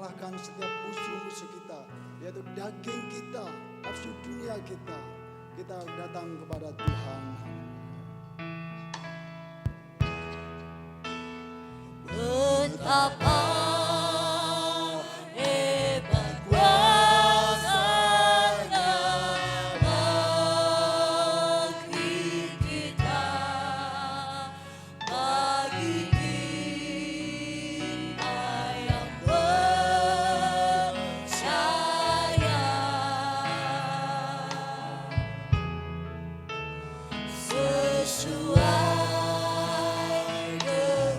mengalahkan setiap musuh-musuh kita, yaitu daging kita, nafsu dunia kita. Kita datang kepada Tuhan. Betapa sesuai dengan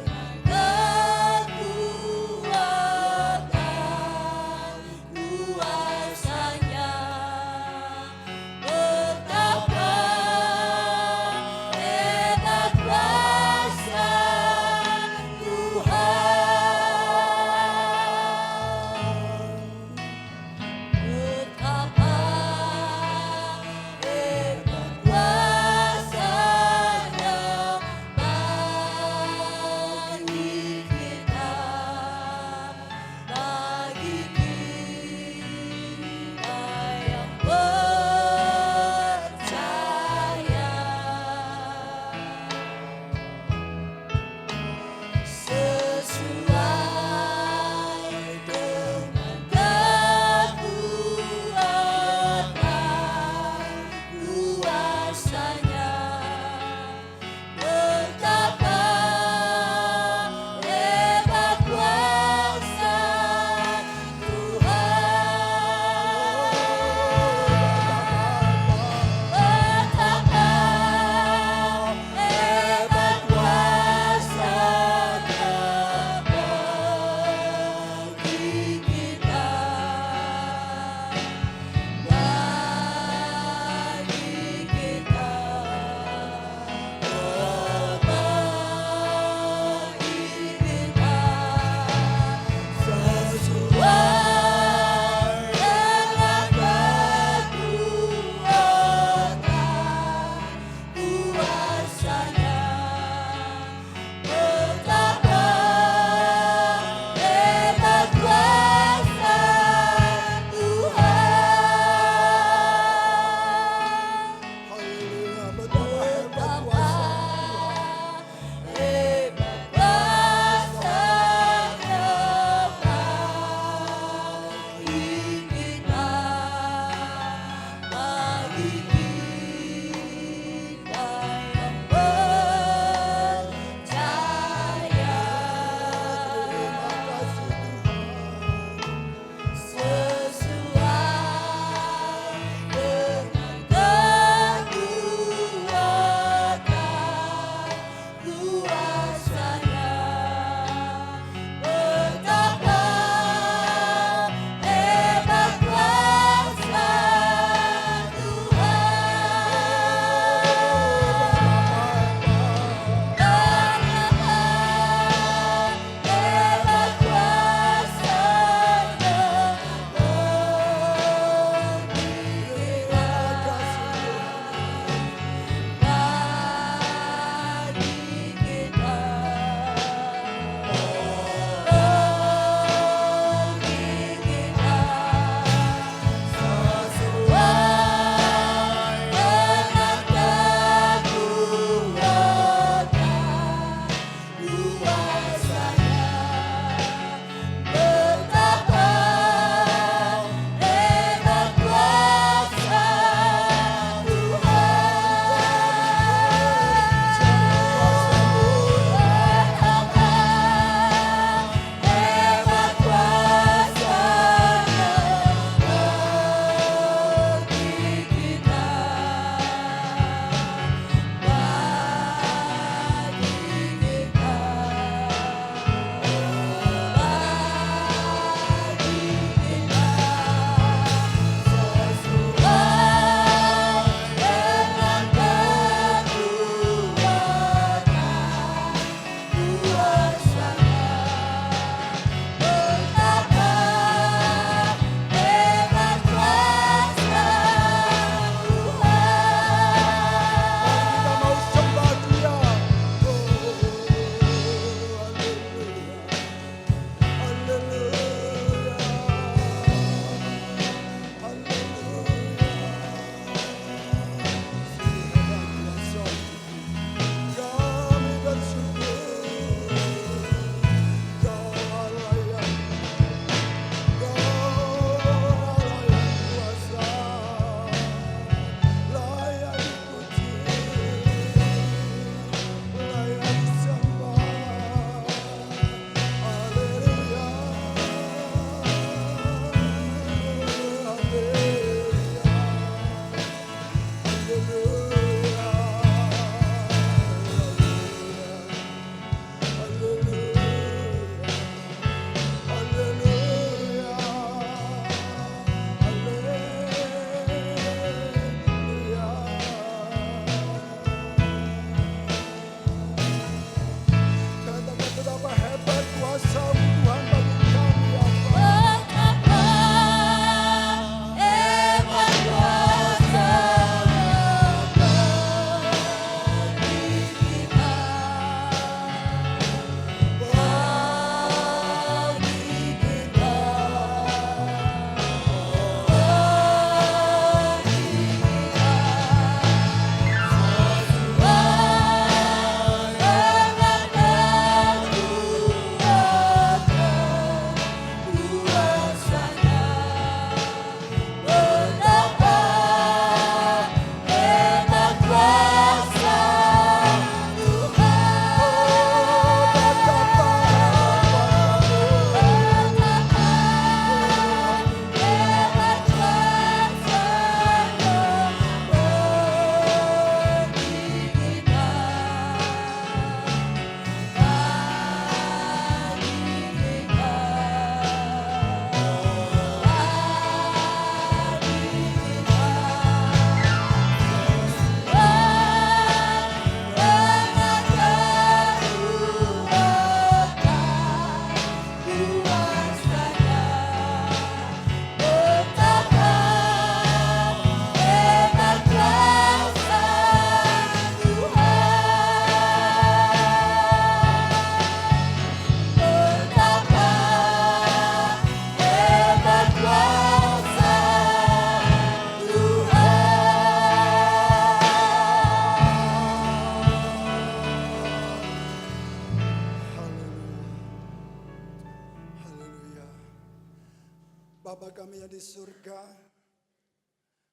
Bapa kami yang di surga,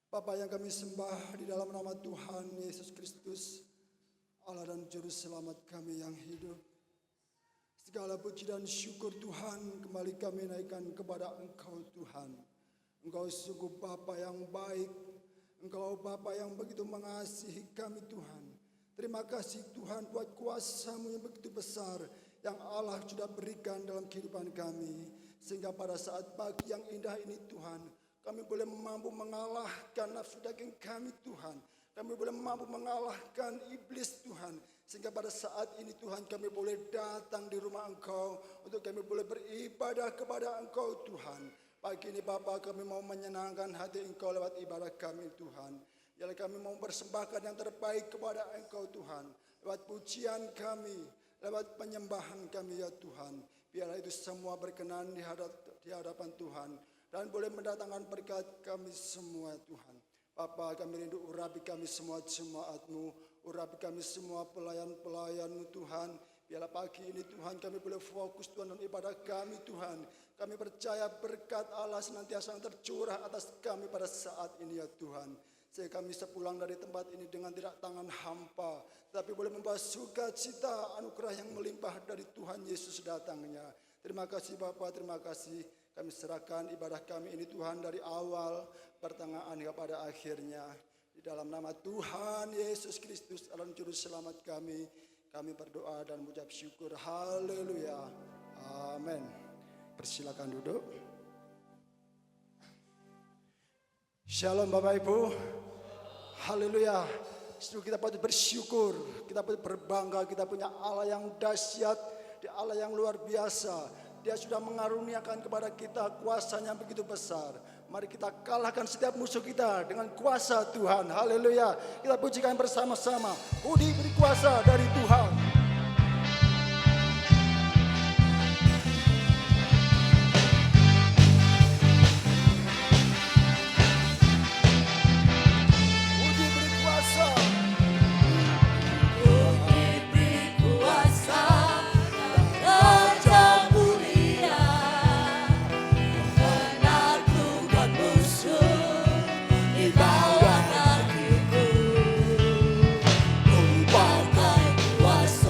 Bapa yang kami sembah di dalam nama Tuhan Yesus Kristus, Allah dan Juru Selamat kami yang hidup. Segala puji dan syukur Tuhan kembali kami naikkan kepada Engkau Tuhan. Engkau sungguh Bapa yang baik, Engkau Bapa yang begitu mengasihi kami Tuhan. Terima kasih Tuhan buat kuasa-Mu yang begitu besar yang Allah sudah berikan dalam kehidupan kami. Sehingga pada saat pagi yang indah ini Tuhan, kami boleh mampu mengalahkan nafsu daging kami Tuhan. Kami boleh mampu mengalahkan iblis Tuhan. Sehingga pada saat ini Tuhan kami boleh datang di rumah Engkau untuk kami boleh beribadah kepada Engkau Tuhan. Pagi ini Bapa kami mau menyenangkan hati Engkau lewat ibadah kami Tuhan. Yalah kami mau persembahkan yang terbaik kepada Engkau Tuhan. Lewat pujian kami, lewat penyembahan kami ya Tuhan. Biarlah itu semua berkenan di hadapan Tuhan. Dan boleh mendatangkan berkat kami semua Tuhan. Bapa kami rindu urapi kami semua jemaat-Mu. Urapi kami semua pelayan-pelayan-Mu Tuhan. Biarlah pagi ini Tuhan kami boleh fokus Tuhan dalam ibadah kami Tuhan. Kami percaya berkat Allah senantiasa tercurah atas kami pada saat ini ya Tuhan. Sehingga kami sepulang dari tempat ini dengan tidak tangan hampa, tapi boleh membawa sukacita anugerah yang melimpah dari Tuhan Yesus datangnya. Terima kasih Bapa, terima kasih. Kami serahkan ibadah kami ini Tuhan dari awal, pertengahan kepada akhirnya. Di dalam nama Tuhan Yesus Kristus, Allah Juru Selamat kami berdoa dan mengucap syukur. Haleluya. Amin. Persilakan duduk. Shalom Bapak Ibu. Haleluya. Kita patut bersyukur, kita patut berbangga, kita punya Allah yang dahsyat, Dia Allah yang luar biasa. Dia sudah mengaruniakan kepada kita kuasa-Nya begitu besar. Mari kita kalahkan setiap musuh kita dengan kuasa Tuhan. Haleluya. Kita pujikan bersama-sama. Ku diberi kuasa dari Tuhan. Kuasa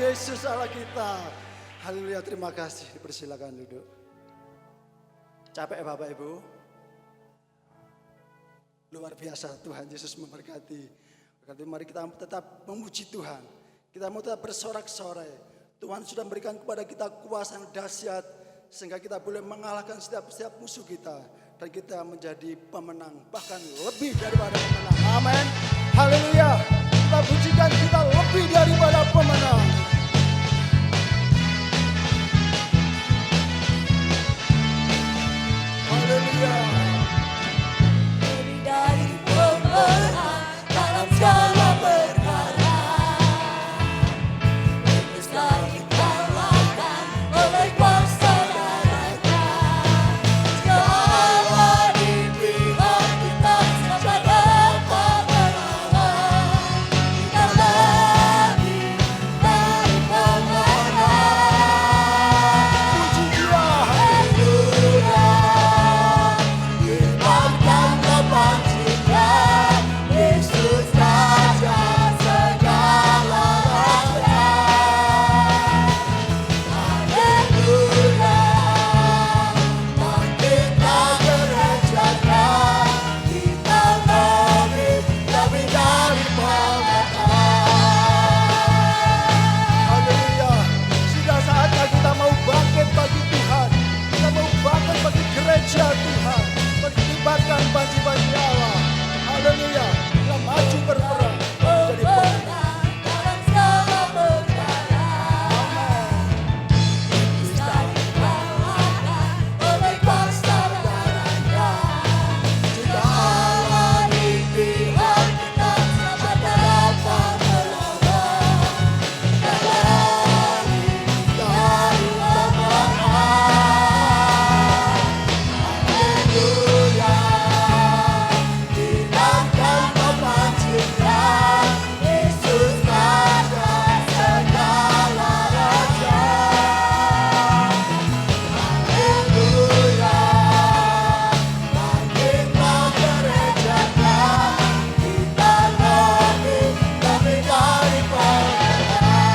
Yesus Allah kita. Haleluya, terima kasih. Dipersilakan duduk. Capek Bapak Ibu? Luar biasa, Tuhan Yesus memberkati. Berarti mari kita tetap memuji Tuhan. Kita mau tetap bersorak-sorai. Tuhan sudah memberikan kepada kita kuasa yang dahsyat sehingga kita boleh mengalahkan setiap musuh kita dan kita menjadi pemenang, bahkan lebih daripada pemenang. Amin. Haleluya. Kita pujikan kita lebih daripada pemenang. Haleluya. Lebih dari pemenang dalam segala perkara. Bisa dikalahkan oleh kuasa darahnya. Segala di pihak kita sampai dapat menang. Kita lebih dari pemenang. Puji Dia. Haleluya. Limpahkan kepancinya, Yesus Raja segala raja. Haleluya. Bangkitlah gerejanya, kita lebih dari pemenang. Haleluya. Sudah saatnya kita mau bangkit bagi Tuhan. Kita mau bangkit bagi gereja Tuhan. Berkibarkan panji-panji Allah. Haleluya. Kita maju berperang. Menjadi pemenang. Dalam segala perkara. Amin. Bisa dikalahkan oleh kuasa darahnya. Jika Allah di pihak kita, siapa dapat melawan? Kita lebih dari pemenang. Haleluya. Limpahkan kepancinya, Yesus Raja segala raja. Haleluya. Bangkitlah gerejanya, kita lebih dari pemenang.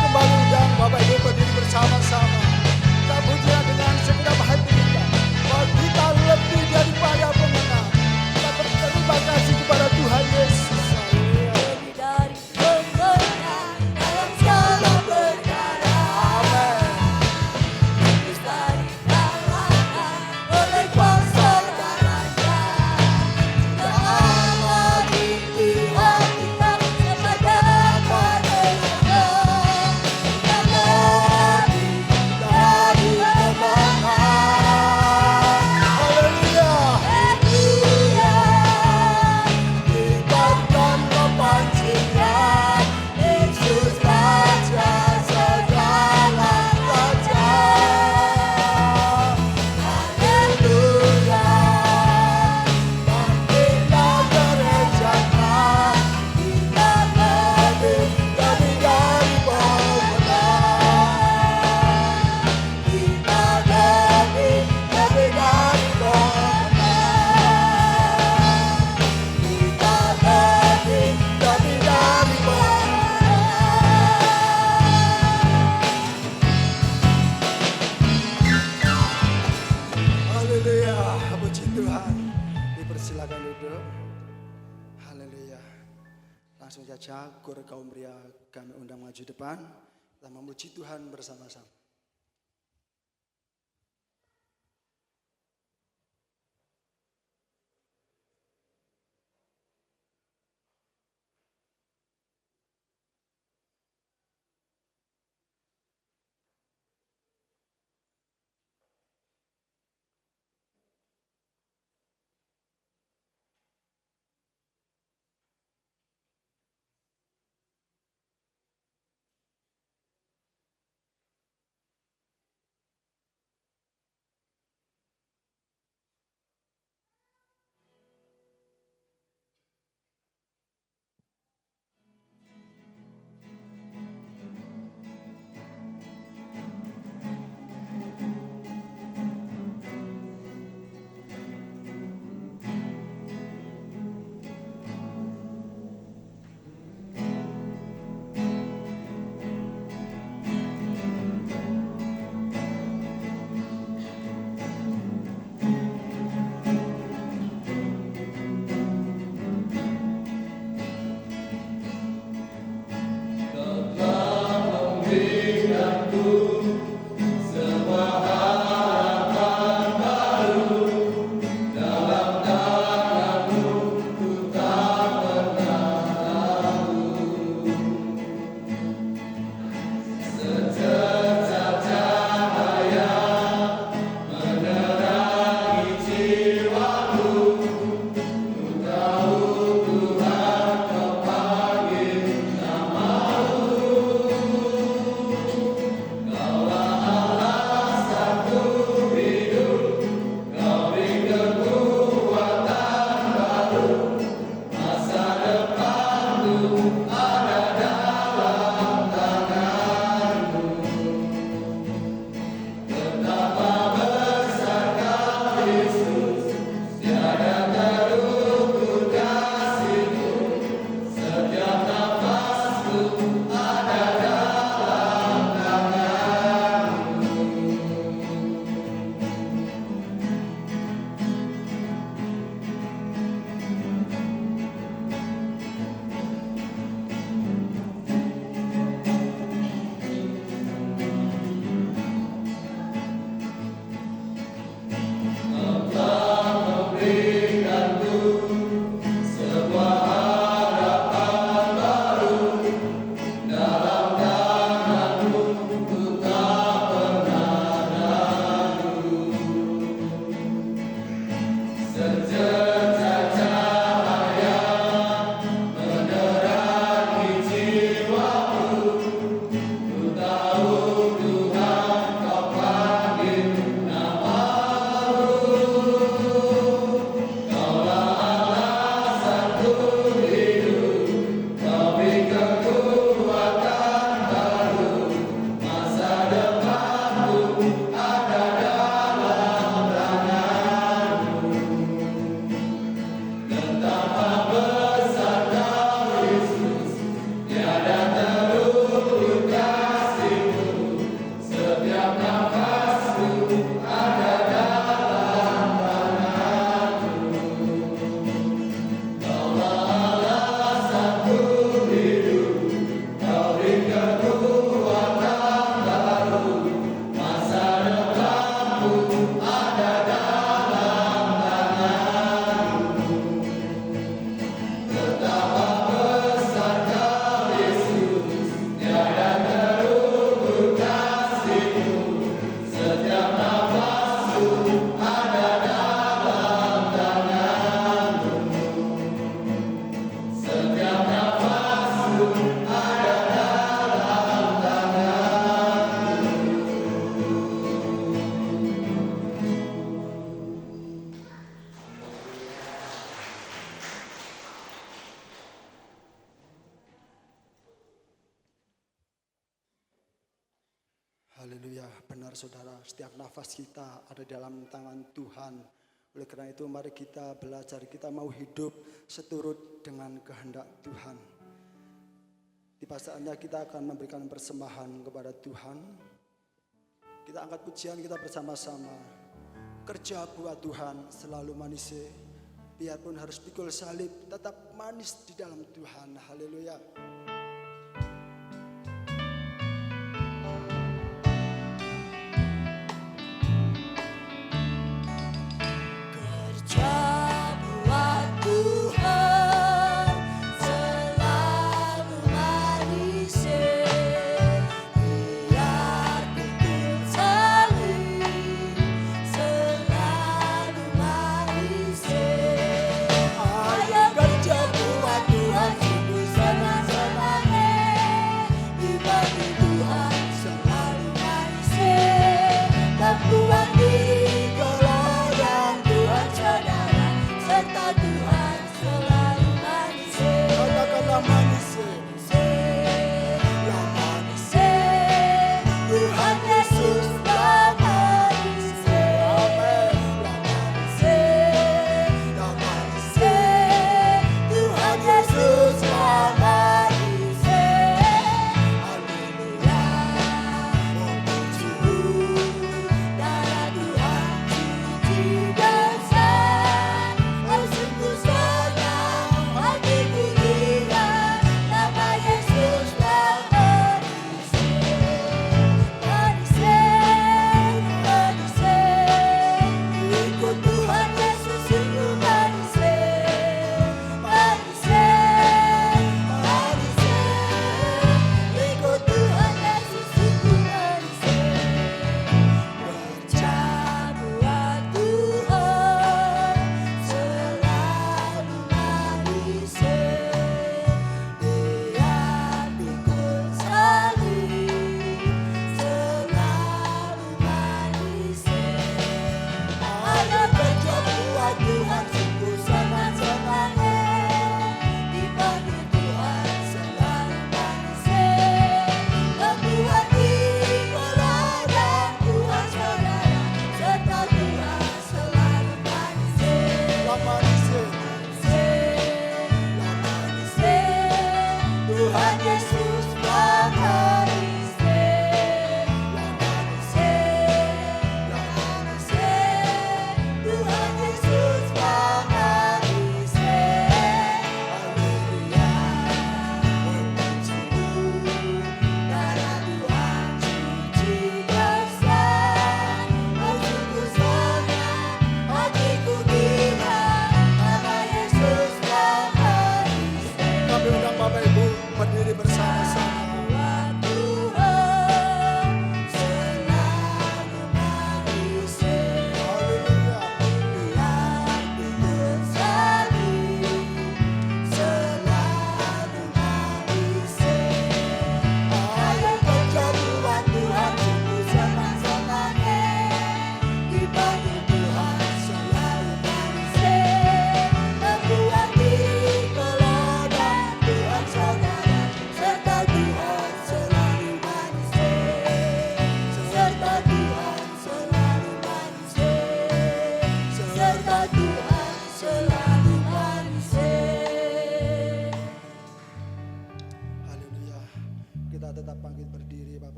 Kembali undang Bapak Ibu berdiri bersama-sama. Kita pujilah dengan segenap hati kita. Bahwa kita lebih daripada pemenang. Kita berterima kasih kepada Tuhan Yesus. Haleluya. Lebih dari pemenang dalam segala perkara. Bisa dikalahkan oleh kuasa darahnya. Jika Allah di pihak kita, siapa dapat menang? Kita lebih dari pemenang. Haleluya. Haleluya. Limpahkan kepancinya, Yesus Raja segala raja. Haleluya. Bangkitlah gerejanya, kita lebih dari pemenang. Kita lebih dari pemenang. Kita lebih dari Haleluya. Puji Tuhan. Dipersilakan duduk. Haleluya. Langsung saja gor kaum pria kami undang maju depan. Kita memuji Tuhan bersama-sama. Haleluya, benar saudara, setiap nafas kita ada dalam tangan Tuhan. Oleh karena itu mari kita belajar, kita mau hidup seturut dengan kehendak Tuhan. Tiba saatnya kita akan memberikan persembahan kepada Tuhan. Kita angkat pujian kita bersama-sama. Kerja buat Tuhan selalu manis, biarpun harus pikul salib, tetap manis di dalam Tuhan. Haleluya.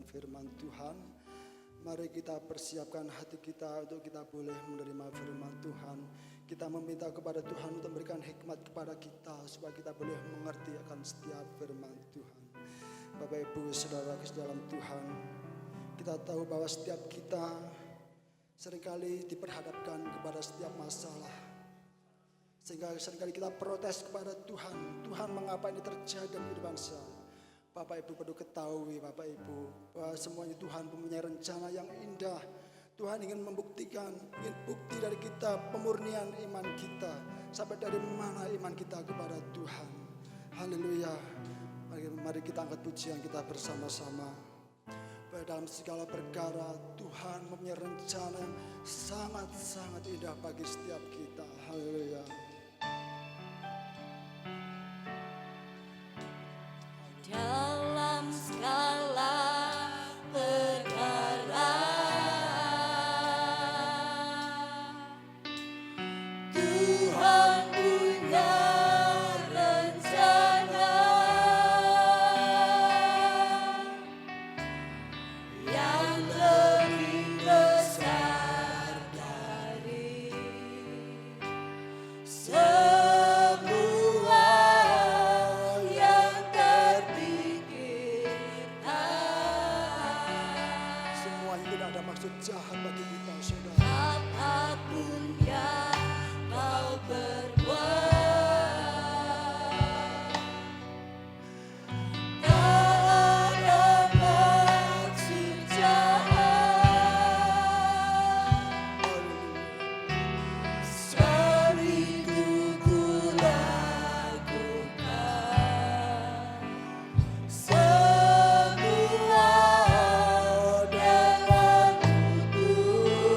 firman Tuhan. Mari kita persiapkan hati kita untuk kita boleh menerima firman Tuhan. Kita meminta kepada Tuhan untuk memberikan hikmat kepada kita supaya kita boleh mengerti akan setiap firman Tuhan. Bapak Ibu Saudara dalam Tuhan, Kita tahu bahwa setiap kita seringkali diperhadapkan kepada setiap masalah. Sehingga seringkali kita protes kepada Tuhan. Tuhan, mengapa ini terjadi dalam kehidupan saya? Bapak Ibu perlu ketahui, Bapak Ibu, bahwa semuanya Tuhan mempunyai rencana yang indah. Tuhan ingin membuktikan, ingin bukti dari kita, pemurnian iman kita. Sampai dari mana iman kita kepada Tuhan. Haleluya. Mari kita angkat pujian kita bersama-sama. Bahwa dalam segala perkara Tuhan mempunyai rencana yang sangat-sangat indah bagi setiap kita. Haleluya. Dalam segala perkara Tuhan punya rencana yang lebih besar dari semua yang terpikirkan. Semuanya tidak ada maksud jahat bagi kita, saudara. Apapun yang kau perbuat, tak ada maksud jahat. Seribu ku lakukan semua dengan tulus.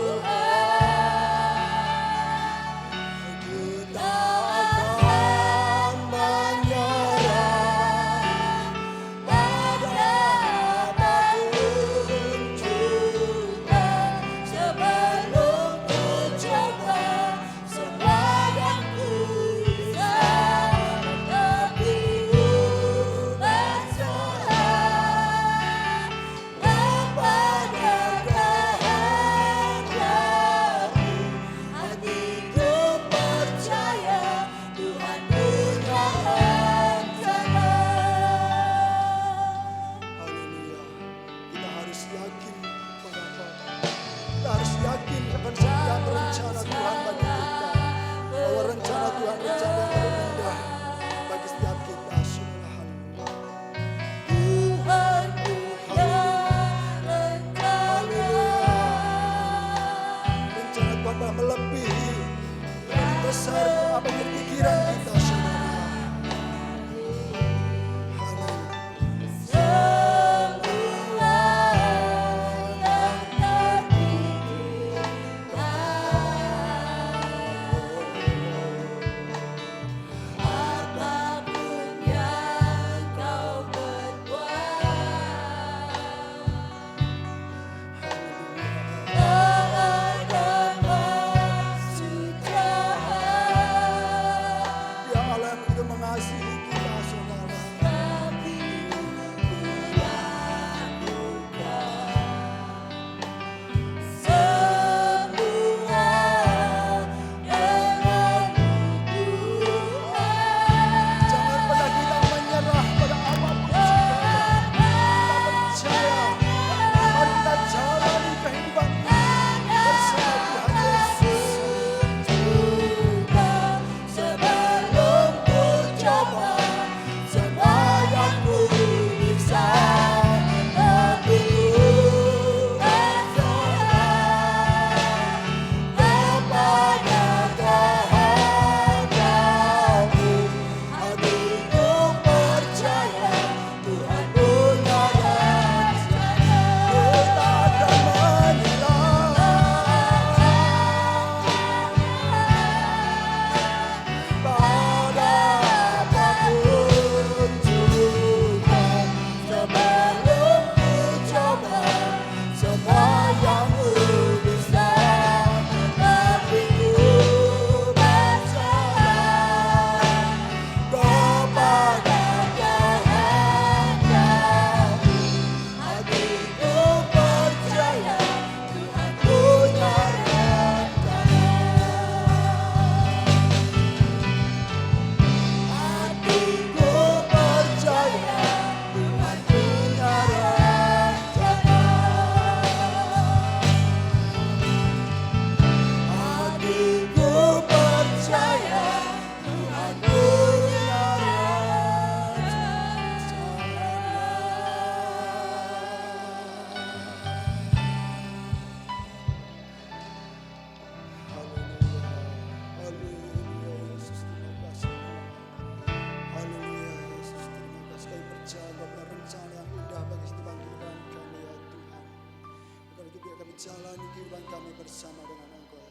menjalani kehidupan kami bersama dengan Engkau.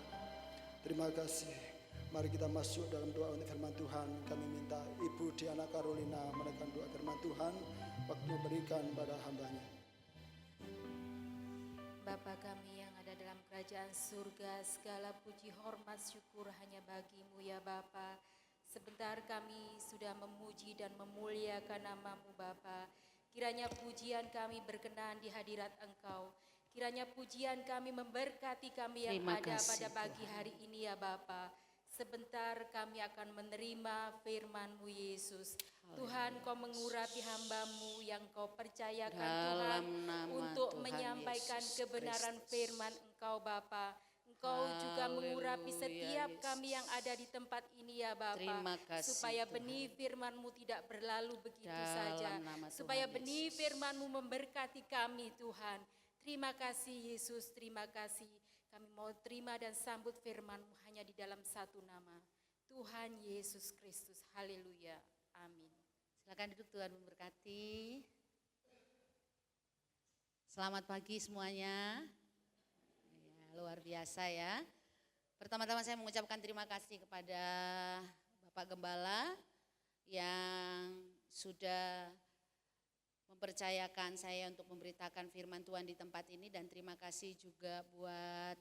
Terima kasih. Mari kita masuk dalam doa untuk firman Tuhan. Kami minta Ibu Diana Carolina menekan doa firman Tuhan. Waktu berikan pada hambanya. Bapa kami yang ada dalam kerajaan surga, segala puji hormat syukur hanya bagimu ya Bapa. Sebentar kami sudah memuji dan memuliakan nama-Mu Bapa. Kiranya pujian kami berkenan di hadirat Engkau. Kiranya pujian kami memberkati kami yang Terima ada kasih, pada pagi Tuhan. hari ini ya Bapa. Sebentar kami akan menerima firman-Mu Yesus. Tuhan, Kau mengurapi hamba-Mu yang Kau percayakan Tuhan Dalam nama untuk Tuhan menyampaikan Yesus kebenaran Kristus. firman Engkau Bapa. Engkau juga mengurapi Haleluya, setiap Yesus. kami yang ada di tempat ini ya Bapa. Terima kasih, Supaya Tuhan. benih firman-Mu tidak berlalu begitu Dalam saja. nama Tuhan Supaya benih Yesus. firman-Mu memberkati kami Tuhan. Terima kasih Yesus, terima kasih. Kami mau terima dan sambut firman-Mu hanya di dalam satu nama. Tuhan Yesus Kristus. Haleluya. Amin. Silakan duduk, Tuhan memberkati. Selamat pagi semuanya. Ya, luar biasa ya. Pertama-tama saya mengucapkan terima kasih kepada Bapak Gembala yang sudah mempercayakan saya untuk memberitakan firman Tuhan di tempat ini, dan terima kasih juga buat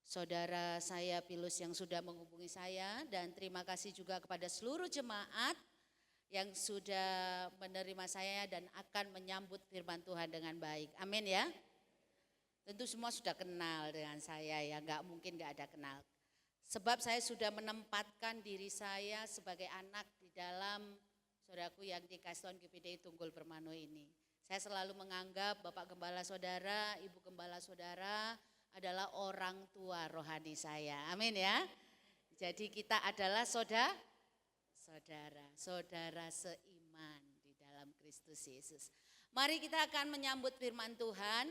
saudara saya Pilus yang sudah menghubungi saya, dan terima kasih juga kepada seluruh jemaat yang sudah menerima saya dan akan menyambut firman Tuhan dengan baik. Amin ya. Tentu semua sudah kenal dengan saya ya, nggak mungkin nggak ada kenal. Sebab saya sudah menempatkan diri saya sebagai anak di dalam saudaraku yang di Kaston GPD Tunggul Permano ini. Saya selalu menganggap Bapak Gembala Saudara, Ibu Gembala Saudara adalah orang tua rohani saya. Amin ya. Jadi kita adalah saudara seiman di dalam Kristus Yesus. Mari kita akan menyambut firman Tuhan.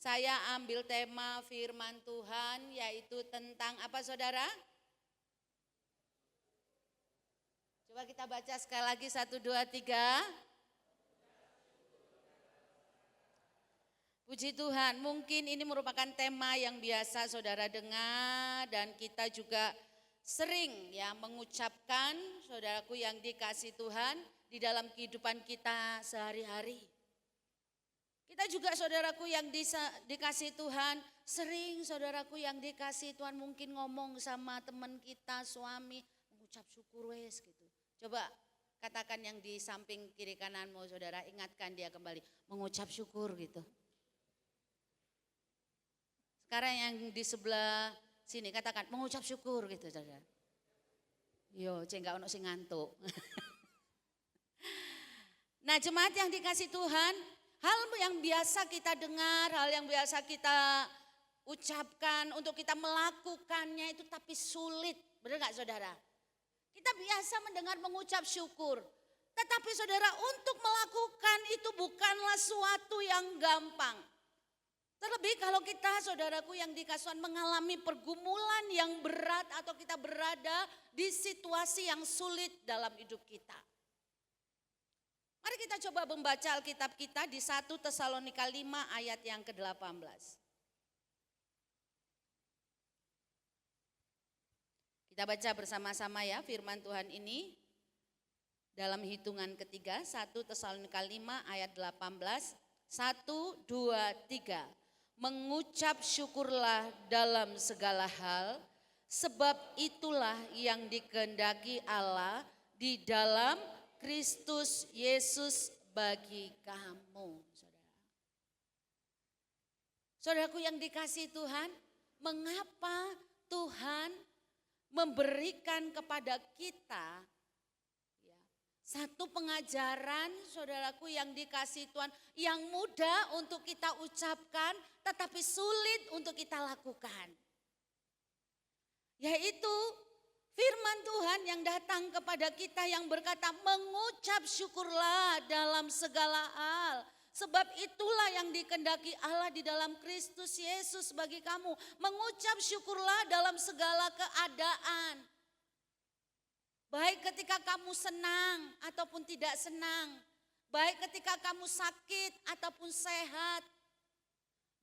Saya ambil tema firman Tuhan yaitu tentang apa saudara? Coba kita baca sekali lagi 1, 2, 3. Puji Tuhan, mungkin ini merupakan tema yang biasa saudara dengar dan kita juga sering ya mengucapkan, saudaraku yang dikasih Tuhan, di dalam kehidupan kita sehari-hari. Kita juga saudaraku yang dikasih Tuhan, sering saudaraku yang dikasih Tuhan mungkin ngomong sama teman kita, suami, mengucap syukur wes gitu. Coba katakan yang di samping kiri kananmu saudara, ingatkan dia kembali, mengucap syukur gitu. Sekarang yang di sebelah sini katakan mengucap syukur gitu saudara. Yo, enggak ono sing ngantuk. Nah, jemaat yang dikasih Tuhan, hal yang biasa kita dengar, hal yang biasa kita ucapkan untuk kita melakukannya itu tapi sulit. Benar enggak saudara? Kita biasa mendengar mengucap syukur. Tetapi saudara, untuk melakukan itu bukanlah suatu yang gampang. Terlebih kalau kita saudaraku yang dikasih Tuhan mengalami pergumulan yang berat atau kita berada di situasi yang sulit dalam hidup kita. Mari kita coba membaca Alkitab kita di 1 Tesalonika 5 ayat yang ke-18. Kita baca bersama-sama ya firman Tuhan ini dalam hitungan ketiga, 1 Tesalonika 5 ayat 18, 1, 2, 3. Mengucap syukurlah dalam segala hal, sebab itulah yang dikehendaki Allah di dalam Kristus Yesus bagi kamu. Saudaraku yang dikasihi Tuhan, mengapa Tuhan memberikan kepada kita satu pengajaran saudaraku yang dikasihi Tuhan yang mudah untuk kita ucapkan tetapi sulit untuk kita lakukan. Yaitu firman Tuhan yang datang kepada kita yang berkata mengucap syukurlah dalam segala hal. Sebab itulah yang dikehendaki Allah di dalam Kristus Yesus bagi kamu. Mengucap syukurlah dalam segala keadaan. Baik ketika kamu senang ataupun tidak senang. Baik ketika kamu sakit ataupun sehat.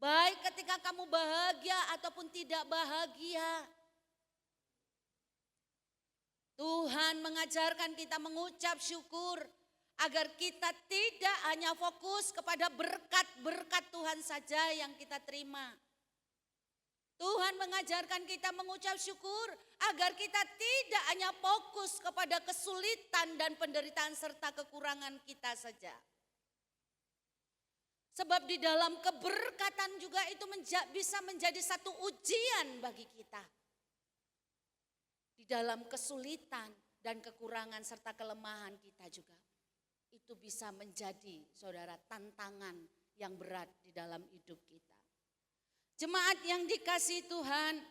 Baik ketika kamu bahagia ataupun tidak bahagia. Tuhan mengajarkan kita mengucap syukur agar kita tidak hanya fokus kepada berkat-berkat Tuhan saja yang kita terima. Tuhan mengajarkan kita mengucap syukur agar kita tidak hanya fokus kepada kesulitan dan penderitaan serta kekurangan kita saja. Sebab di dalam keberkatan juga itu bisa menjadi satu ujian bagi kita. Di dalam kesulitan dan kekurangan serta kelemahan kita juga. Itu bisa menjadi, saudara, tantangan yang berat di dalam hidup kita. Jemaat yang dikasihi Tuhan,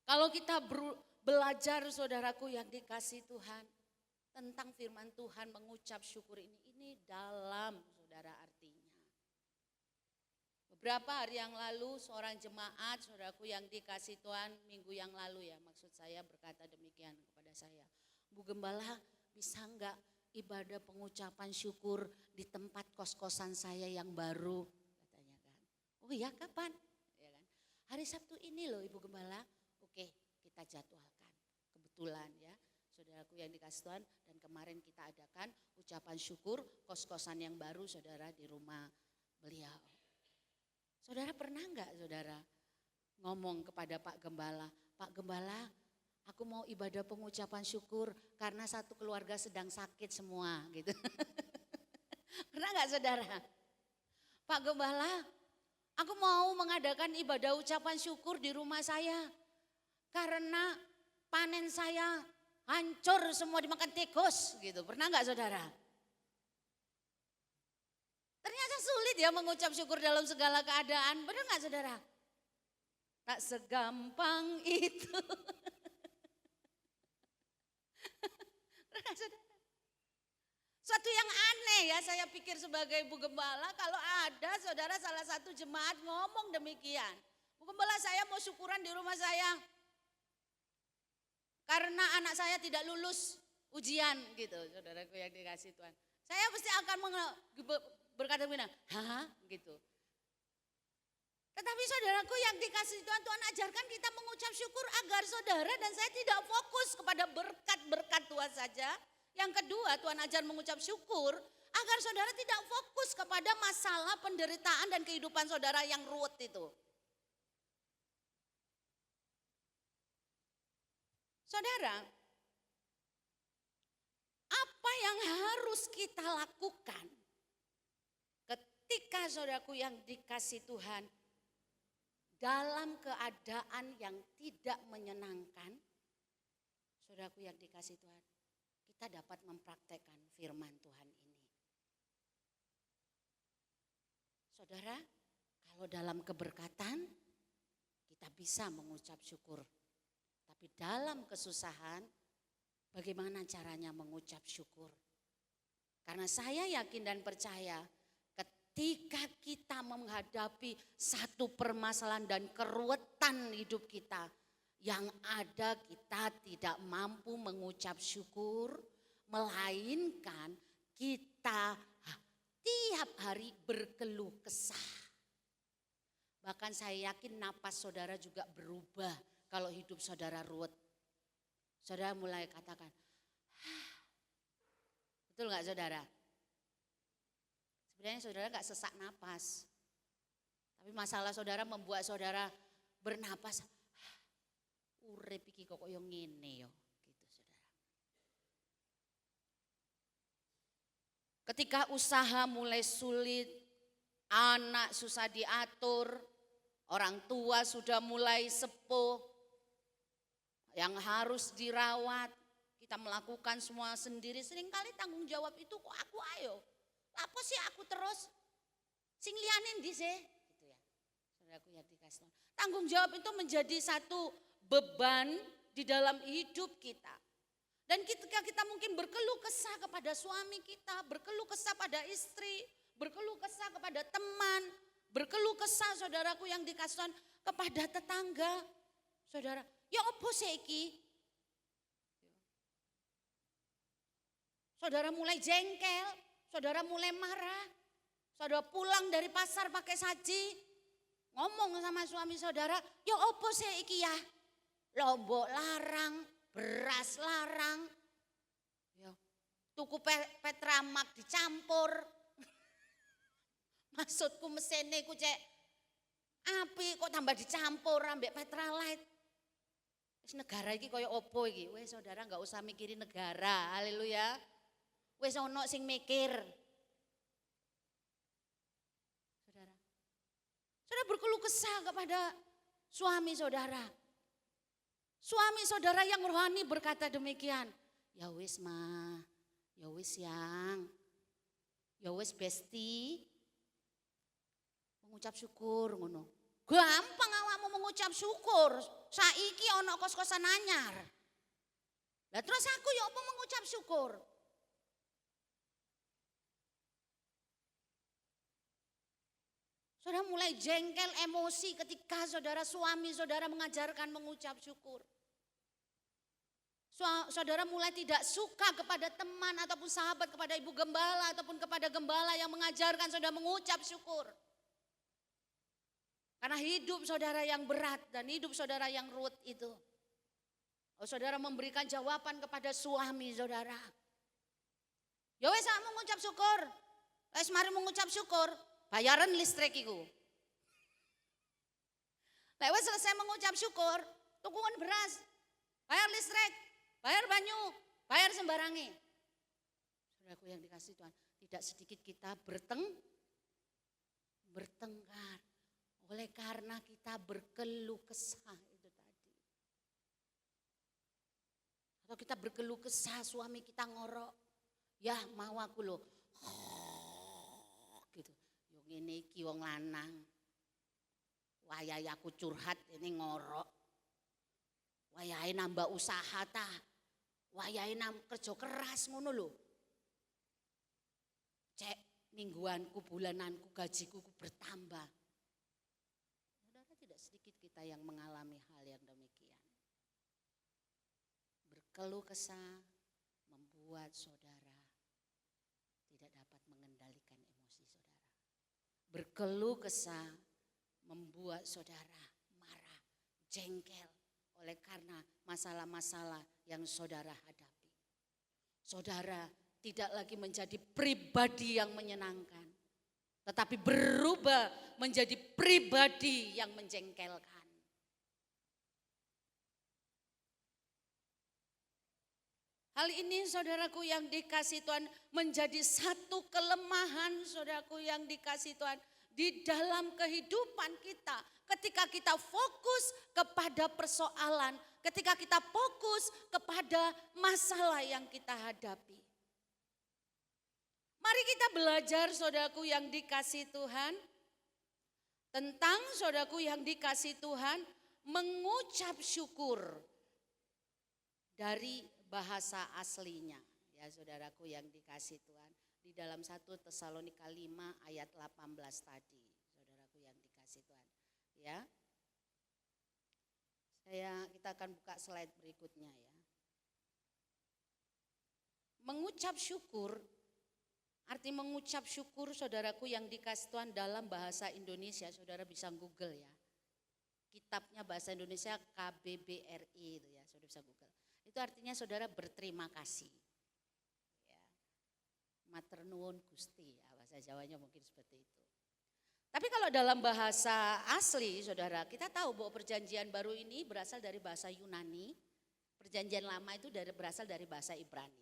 kalau kita belajar, saudaraku yang dikasihi Tuhan, tentang firman Tuhan mengucap syukur ini dalam, saudara, artinya. Beberapa hari yang lalu seorang jemaat, saudaraku yang dikasihi Tuhan, minggu yang lalu ya, maksud saya berkata demikian kepada saya. Bu Gembala, bisa enggak ibadah pengucapan syukur di tempat kos-kosan saya yang baru? Katanya kan. Oh iya, kapan? Ya kan? Hari Sabtu ini loh Ibu Gembala. Oke, kita jadwalkan. Kebetulan ya, saudaraku yang dikasihi Tuhan, dan kemarin kita adakan ucapan syukur kos-kosan yang baru, saudara, di rumah beliau. Saudara pernah enggak, saudara, ngomong kepada Pak Gembala, Pak Gembala, aku mau ibadah pengucapan syukur karena satu keluarga sedang sakit semua gitu. Pernah enggak, saudara? Pak Gembala, aku mau mengadakan ibadah ucapan syukur di rumah saya karena panen saya hancur semua dimakan tikus gitu. Pernah enggak, saudara? Ternyata sulit ya mengucap syukur dalam segala keadaan. Benar enggak, saudara? Tak segampang itu. Benar enggak, saudara? Suatu yang aneh ya, saya pikir sebagai Bu Gembala, kalau ada saudara salah satu jemaat ngomong demikian. Bu Gembala, saya mau syukuran di rumah saya karena anak saya tidak lulus ujian gitu, saudaraku yang dikasihi Tuhan. Saya pasti akan berkata begini, hah gitu. Tetapi saudaraku yang dikasihi Tuhan, Tuhan ajarkan kita mengucap syukur agar saudara dan saya tidak fokus kepada berkat-berkat Tuhan saja. Yang kedua, Tuhan ajar mengucap syukur agar saudara tidak fokus kepada masalah, penderitaan dan kehidupan saudara yang ruwet itu. Saudara, apa yang harus kita lakukan ketika saudaraku yang dikasihi Tuhan dalam keadaan yang tidak menyenangkan, saudaraku yang dikasihi Tuhan, kita dapat mempraktekkan firman Tuhan ini. Saudara, kalau dalam keberkatan kita bisa mengucap syukur. Tapi dalam kesusahan bagaimana caranya mengucap syukur? Karena saya yakin dan percaya ketika kita menghadapi satu permasalahan dan keruwetan hidup kita, yang ada kita tidak mampu mengucap syukur, melainkan kita tiap hari berkeluh kesah. Bahkan saya yakin napas saudara juga berubah kalau hidup saudara ruwet. Saudara mulai katakan, betul gak saudara? Sebenarnya saudara gak sesak napas. Tapi masalah saudara membuat saudara bernapas, urip iki kok koyo ngene yo, gitu saudara. Ketika usaha mulai sulit, anak susah diatur, orang tua sudah mulai sepuh, yang harus dirawat, kita melakukan semua sendiri. Seringkali tanggung jawab itu kok aku ayo. Apa sih aku terus? Sing liyane ndi sih? Gitu ya. Saudaraku yang dikasih Tuhan. Tanggung jawab itu menjadi satu beban di dalam hidup kita. Dan ketika kita mungkin berkeluh kesah kepada suami kita, berkeluh kesah pada istri, berkeluh kesah kepada teman, berkeluh kesah saudaraku yang dikasih Tuhan kepada tetangga. Saudara, ya opo iki? Saudara mulai jengkel, saudara mulai marah, saudara pulang dari pasar pakai saji, ngomong sama suami saudara, ya opo sih iki ya? Lombok larang, beras larang, ya, tuku Petramak dicampur. Maksudku mesene ku cek, api kok tambah dicampur ambek Petralite. Wis negara iki kaya opo iki? Wes saudara enggak usah mikirin negara, haleluya. Wes ono sing mikir. Saudara berkeluh kesah kepada suami saudara. Suami saudara yang rohani berkata demikian. Ya wis mah, ya wis yang, ya wis besti. Mengucap syukur ngono. Gampang awakmu mengucap syukur. Saiki ono kos-kosan anyar. Lah terus aku ya apa mengucap syukur? Saudara mulai jengkel emosi ketika saudara suami saudara mengajarkan mengucap syukur. Saudara mulai tidak suka kepada teman ataupun sahabat, kepada ibu gembala ataupun kepada gembala yang mengajarkan saudara mengucap syukur. Karena hidup saudara yang berat dan hidup saudara yang ruwet itu. Saudara memberikan jawaban kepada suami saudara. Ya wes mengucap syukur. Wes mari mengucap syukur. Bayaran listrik iku. Lek selesai mengucap syukur, tukungan beras, bayar listrik, bayar banyu, bayar sembarangi. Saudaraku yang dikasih Tuhan, tidak sedikit kita bertengkar. Oleh karena kita berkeluh kesah itu tadi. Atau kita berkeluh kesah suami kita ngorok. Ya mau aku loh. Gitu. Ini iki wong lanang. Wayahe aku curhat ini ngorok. Wayahe nambah usaha ta. Wayahe kerja keras ngono lho. Cek mingguanku, bulananku, gajiku bertambah. Saudara tidak sedikit kita yang mengalami hal yang demikian. Berkeluh kesah membuat saudara tidak dapat mengendalikan emosi saudara. Berkeluh kesah membuat saudara marah, jengkel oleh karena masalah-masalah yang saudara hadapi. Saudara tidak lagi menjadi pribadi yang menyenangkan, tetapi berubah menjadi pribadi yang menjengkelkan. Hal ini saudaraku yang dikasih Tuhan menjadi satu kelemahan saudaraku yang dikasih Tuhan di dalam kehidupan kita. Ketika kita fokus kepada persoalan, ketika kita fokus kepada masalah yang kita hadapi. Mari kita belajar saudaraku yang dikasih Tuhan. Tentang saudaraku yang dikasih Tuhan mengucap syukur dari bahasa aslinya, ya saudaraku yang dikasih Tuhan, di dalam 1 Tesalonika 5 ayat 18 tadi, saudaraku yang dikasih Tuhan. Ya, kita akan buka slide berikutnya ya. Mengucap syukur, arti mengucap syukur saudaraku yang dikasih Tuhan dalam bahasa Indonesia, saudara bisa Google ya. Kitabnya bahasa Indonesia KBBRI itu ya, saudara bisa Google. Itu artinya saudara berterima kasih. Ya. Matur nuwun Gusti, ya, bahasa Jawanya mungkin seperti itu. Tapi kalau dalam bahasa asli saudara, kita tahu bahwa perjanjian baru ini berasal dari bahasa Yunani. Perjanjian lama itu berasal dari bahasa Ibrani.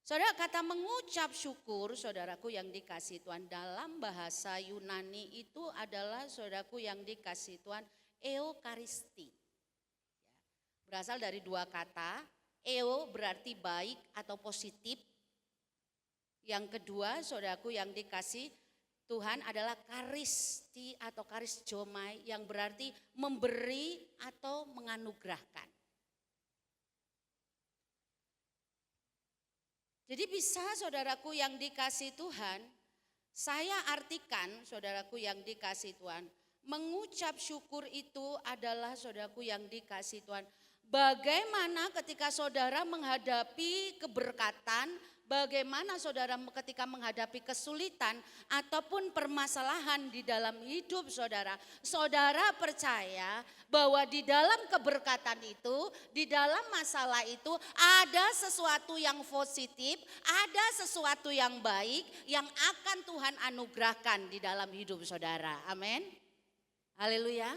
Saudara, kata mengucap syukur saudaraku yang dikasih Tuhan dalam bahasa Yunani itu adalah saudaraku yang dikasih Tuhan Eucharisti. Berasal dari dua kata, eo berarti baik atau positif. Yang kedua, saudaraku yang dikasih Tuhan adalah karisti atau karisjomai yang berarti memberi atau menganugerahkan. Jadi bisa saudaraku yang dikasih Tuhan, saya artikan saudaraku yang dikasih Tuhan, mengucap syukur itu adalah saudaraku yang dikasih Tuhan. Bagaimana ketika saudara menghadapi keberkatan, bagaimana saudara ketika menghadapi kesulitan ataupun permasalahan di dalam hidup saudara. Saudara percaya bahwa di dalam keberkatan itu, di dalam masalah itu ada sesuatu yang positif, ada sesuatu yang baik yang akan Tuhan anugerahkan di dalam hidup saudara. Amin. Haleluya.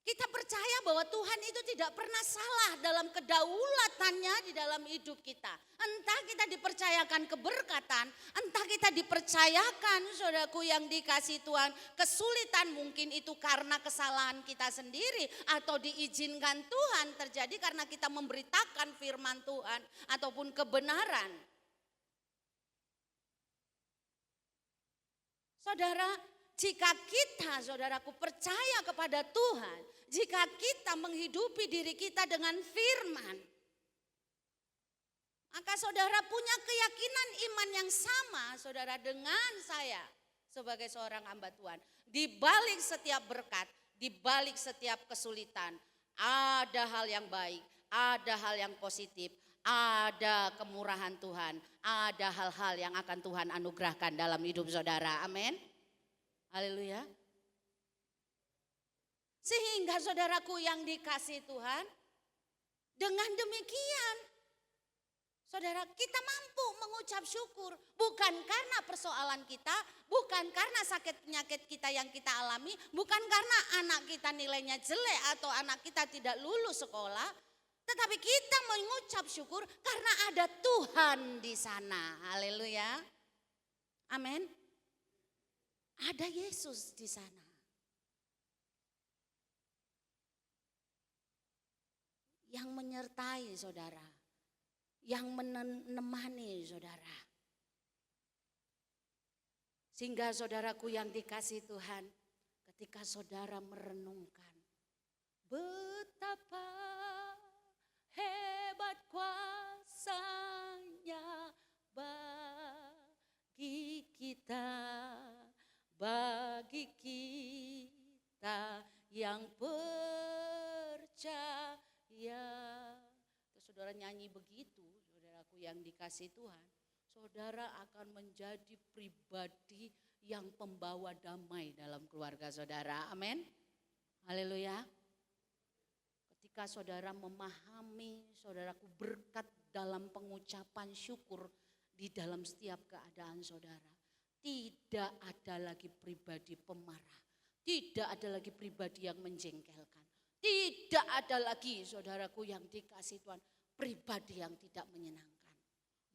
Kita percaya bahwa Tuhan itu tidak pernah salah dalam kedaulatannya di dalam hidup kita. Entah kita dipercayakan keberkatan, entah kita dipercayakan saudaraku yang dikasih Tuhan kesulitan, mungkin itu karena kesalahan kita sendiri atau diizinkan Tuhan terjadi karena kita memberitakan firman Tuhan ataupun kebenaran. Saudara, jika kita, saudaraku, percaya kepada Tuhan, jika kita menghidupi diri kita dengan firman, maka saudara punya keyakinan iman yang sama, saudara, dengan saya sebagai seorang hamba Tuhan. Di balik setiap berkat, di balik setiap kesulitan, ada hal yang baik, ada hal yang positif, ada kemurahan Tuhan, ada hal-hal yang akan Tuhan anugerahkan dalam hidup saudara. Amin. Haleluya. Sehingga saudaraku yang dikasih Tuhan, dengan demikian saudara kita mampu mengucap syukur. Bukan karena persoalan kita, bukan karena sakit penyakit kita yang kita alami, bukan karena anak kita nilainya jelek atau anak kita tidak lulus sekolah. Tetapi kita mengucap syukur karena ada Tuhan di sana. Haleluya. Amin. Ada Yesus di sana. Yang menyertai saudara. Yang menemani saudara. Sehingga saudaraku yang dikasih Tuhan, ketika saudara merenungkan betapa hebat kuasa-Nya bagi kita yang percaya. Terus saudara nyanyi begitu, saudaraku yang dikasih Tuhan, saudara akan menjadi pribadi yang pembawa damai dalam keluarga saudara. Amin. Haleluya. Ketika saudara memahami, saudaraku, berkat dalam pengucapan syukur di dalam setiap keadaan saudara. Tidak ada lagi pribadi pemarah. Tidak ada lagi pribadi yang menjengkelkan. Tidak ada lagi saudaraku yang dikasih Tuhan pribadi yang tidak menyenangkan.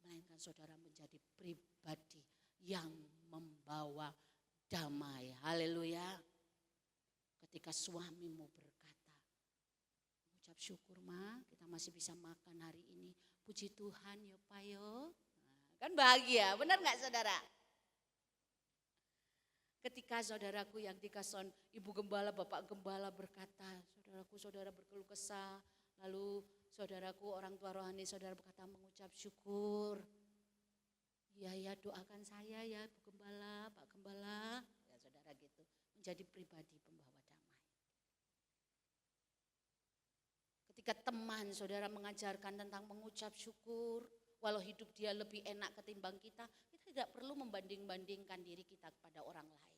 Melainkan saudara menjadi pribadi yang membawa damai. Haleluya. Ketika suamimu berkata, ucap syukur ma, kita masih bisa makan hari ini. Puji Tuhan ya Pak yo. Nah, kan bahagia, benar gak saudara? Ketika saudaraku yang dikasih ibu gembala, bapak gembala berkata, saudaraku saudara berkeluh kesah, lalu saudaraku orang tua rohani saudara berkata mengucap syukur. Ya doakan saya ya Bu Gembala, Pak Gembala, ya saudara gitu, menjadi pribadi pembawa damai. Ketika teman saudara mengajarkan tentang mengucap syukur, walau hidup dia lebih enak ketimbang kita tidak perlu membanding-bandingkan diri kita kepada orang lain.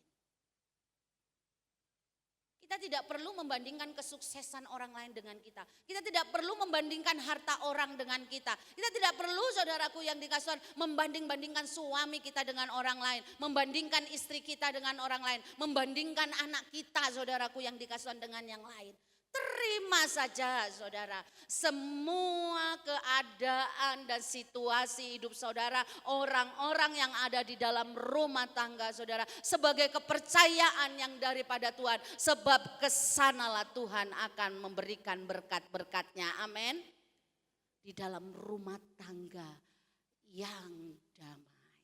Kita tidak perlu membandingkan kesuksesan orang lain dengan kita. Kita tidak perlu membandingkan harta orang dengan kita. Kita tidak perlu saudaraku yang dikasih Tuhan membanding-bandingkan suami kita dengan orang lain. Membandingkan istri kita dengan orang lain. Membandingkan anak kita saudaraku yang dikasih Tuhan dengan yang lain. Terima saja saudara, semua keadaan dan situasi hidup saudara, orang-orang yang ada di dalam rumah tangga saudara, sebagai kepercayaan yang daripada Tuhan, sebab kesanalah Tuhan akan memberikan berkat-berkatnya, amin. Di dalam rumah tangga yang damai.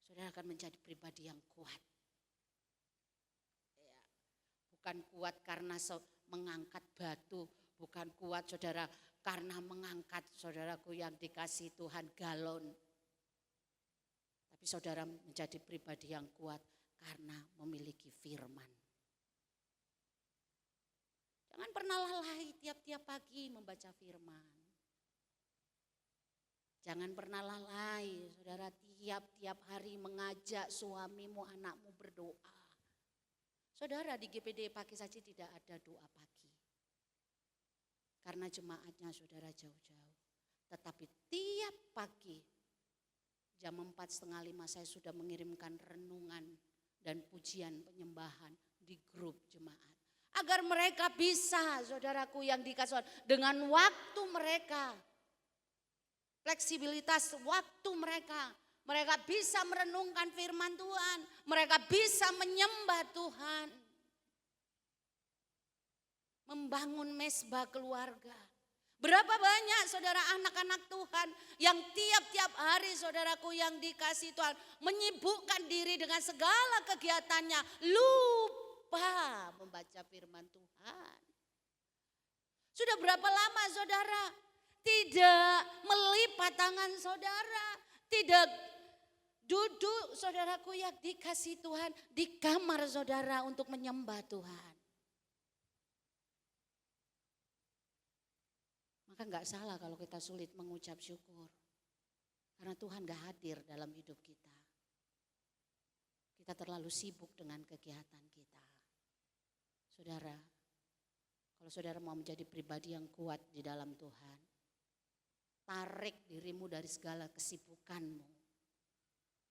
Saudara akan menjadi pribadi yang kuat. Bukan kuat karena mengangkat batu, bukan kuat saudara karena mengangkat saudaraku yang dikasih Tuhan galon. Tapi saudara menjadi pribadi yang kuat karena memiliki firman. Jangan pernah lalai tiap-tiap pagi membaca firman. Jangan pernah lalai, saudara, tiap-tiap hari mengajak suamimu, anakmu berdoa. Saudara, di GPD Pagi Saji tidak ada doa pagi. Karena jemaatnya saudara jauh-jauh. Tetapi tiap pagi, jam 4:30 saya sudah mengirimkan renungan dan pujian penyembahan di grup jemaat. Agar mereka bisa, saudaraku yang dikasih dengan waktu mereka. Fleksibilitas waktu mereka. Mereka bisa merenungkan firman Tuhan. Mereka bisa menyembah Tuhan. Membangun mesbah keluarga. Berapa banyak saudara anak-anak Tuhan yang tiap-tiap hari saudaraku yang dikasih Tuhan. Menyibukkan diri dengan segala kegiatannya. Lupa membaca firman Tuhan. Sudah berapa lama saudara tidak melipat tangan saudara. Tidak duduk saudaraku yang dikasih Tuhan di kamar saudara untuk menyembah Tuhan. Maka enggak salah kalau kita sulit mengucap syukur. Karena Tuhan enggak hadir dalam hidup kita. Kita terlalu sibuk dengan kegiatan kita. Saudara, kalau saudara mau menjadi pribadi yang kuat di dalam Tuhan, tarik dirimu dari segala kesibukanmu.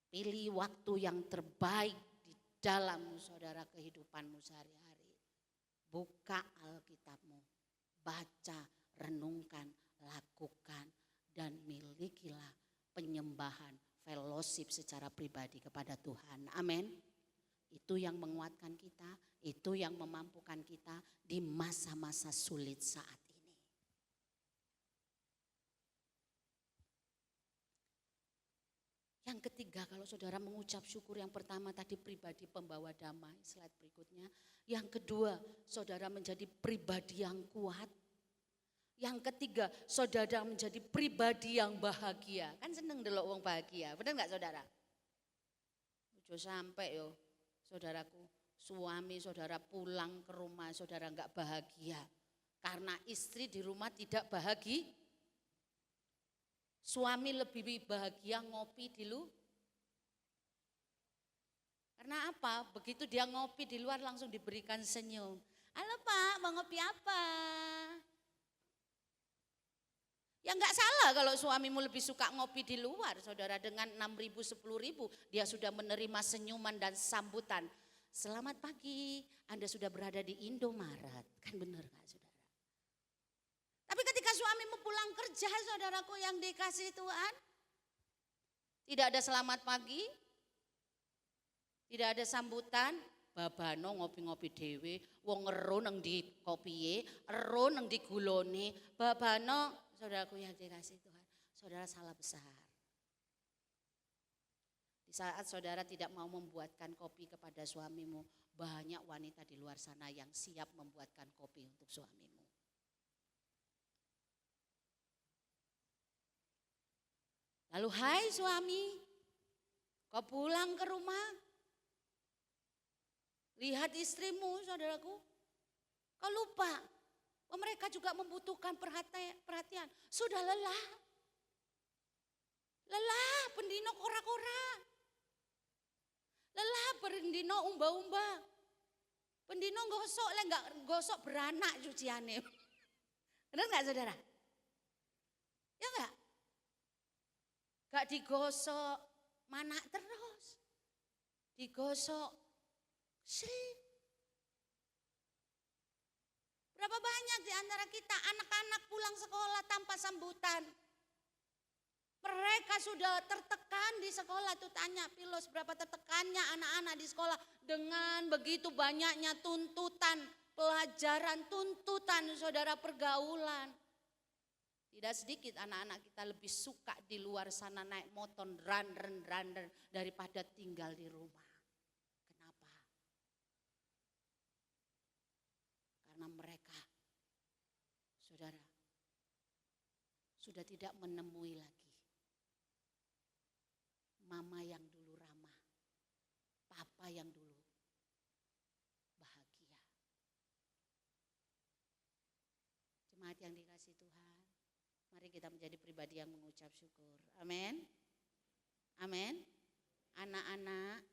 Pilih waktu yang terbaik di dalam saudara kehidupanmu sehari-hari. Buka Alkitabmu, baca, renungkan, lakukan, dan milikilah penyembahan, fellowship secara pribadi kepada Tuhan. Amin. Itu yang menguatkan kita, itu yang memampukan kita di masa-masa sulit saat ini. Yang ketiga, kalau saudara mengucap syukur, yang pertama tadi pribadi pembawa damai, slide berikutnya. Yang kedua, saudara menjadi pribadi yang kuat. Yang ketiga, saudara menjadi pribadi yang bahagia. Kan seneng delok wong bahagia, benar enggak saudara? Ojo sampai yo, saudaraku, suami saudara pulang ke rumah saudara enggak bahagia. Karena istri di rumah tidak bahagia. Suami lebih bahagia ngopi di luar. Karena apa? Begitu dia ngopi di luar langsung diberikan senyum. Halo Pak, mau ngopi apa? Ya enggak salah kalau suamimu lebih suka ngopi di luar. Saudara, dengan 6.000, 10.000 dia sudah menerima senyuman dan sambutan. Selamat pagi, Anda sudah berada di Indomaret. Kan benar gak saudara? Tapi ketika suamimu pulang kerja, saudaraku yang dikasih Tuhan, tidak ada selamat pagi, tidak ada sambutan, babano ngopi-ngopi dewe, wong ero nang di kopiye, ero nang di gulone, babano, saudaraku yang dikasih Tuhan, saudara salah besar. Di saat saudara tidak mau membuatkan kopi kepada suamimu, banyak wanita di luar sana yang siap membuatkan kopi untuk suamimu. Lalu, hai suami, kau pulang ke rumah, lihat istrimu saudaraku, kau lupa bahwa mereka juga membutuhkan perhatian. Sudah lelah, pendino kora-kora, lelah pendino umba-umba, pendino gosok beranak cuciannya. Benar gak saudara? Ya enggak? Gak digosok manak terus, digosok sering. Berapa banyak di antara kita anak-anak pulang sekolah tanpa sambutan. Mereka sudah tertekan di sekolah, tuh tanya Pilos berapa tertekannya anak-anak di sekolah dengan begitu banyaknya tuntutan pelajaran, tuntutan saudara pergaulan. Tidak sedikit anak-anak kita lebih suka di luar sana naik motor run daripada tinggal di rumah. Kenapa? Karena mereka, saudara, sudah tidak menemui lagi mama yang dulu ramah, papa yang dulu bahagia. Jemaat yang dikasihi Tuhan, mari kita menjadi pribadi yang mengucap syukur. Amin. Amin. Anak-anak,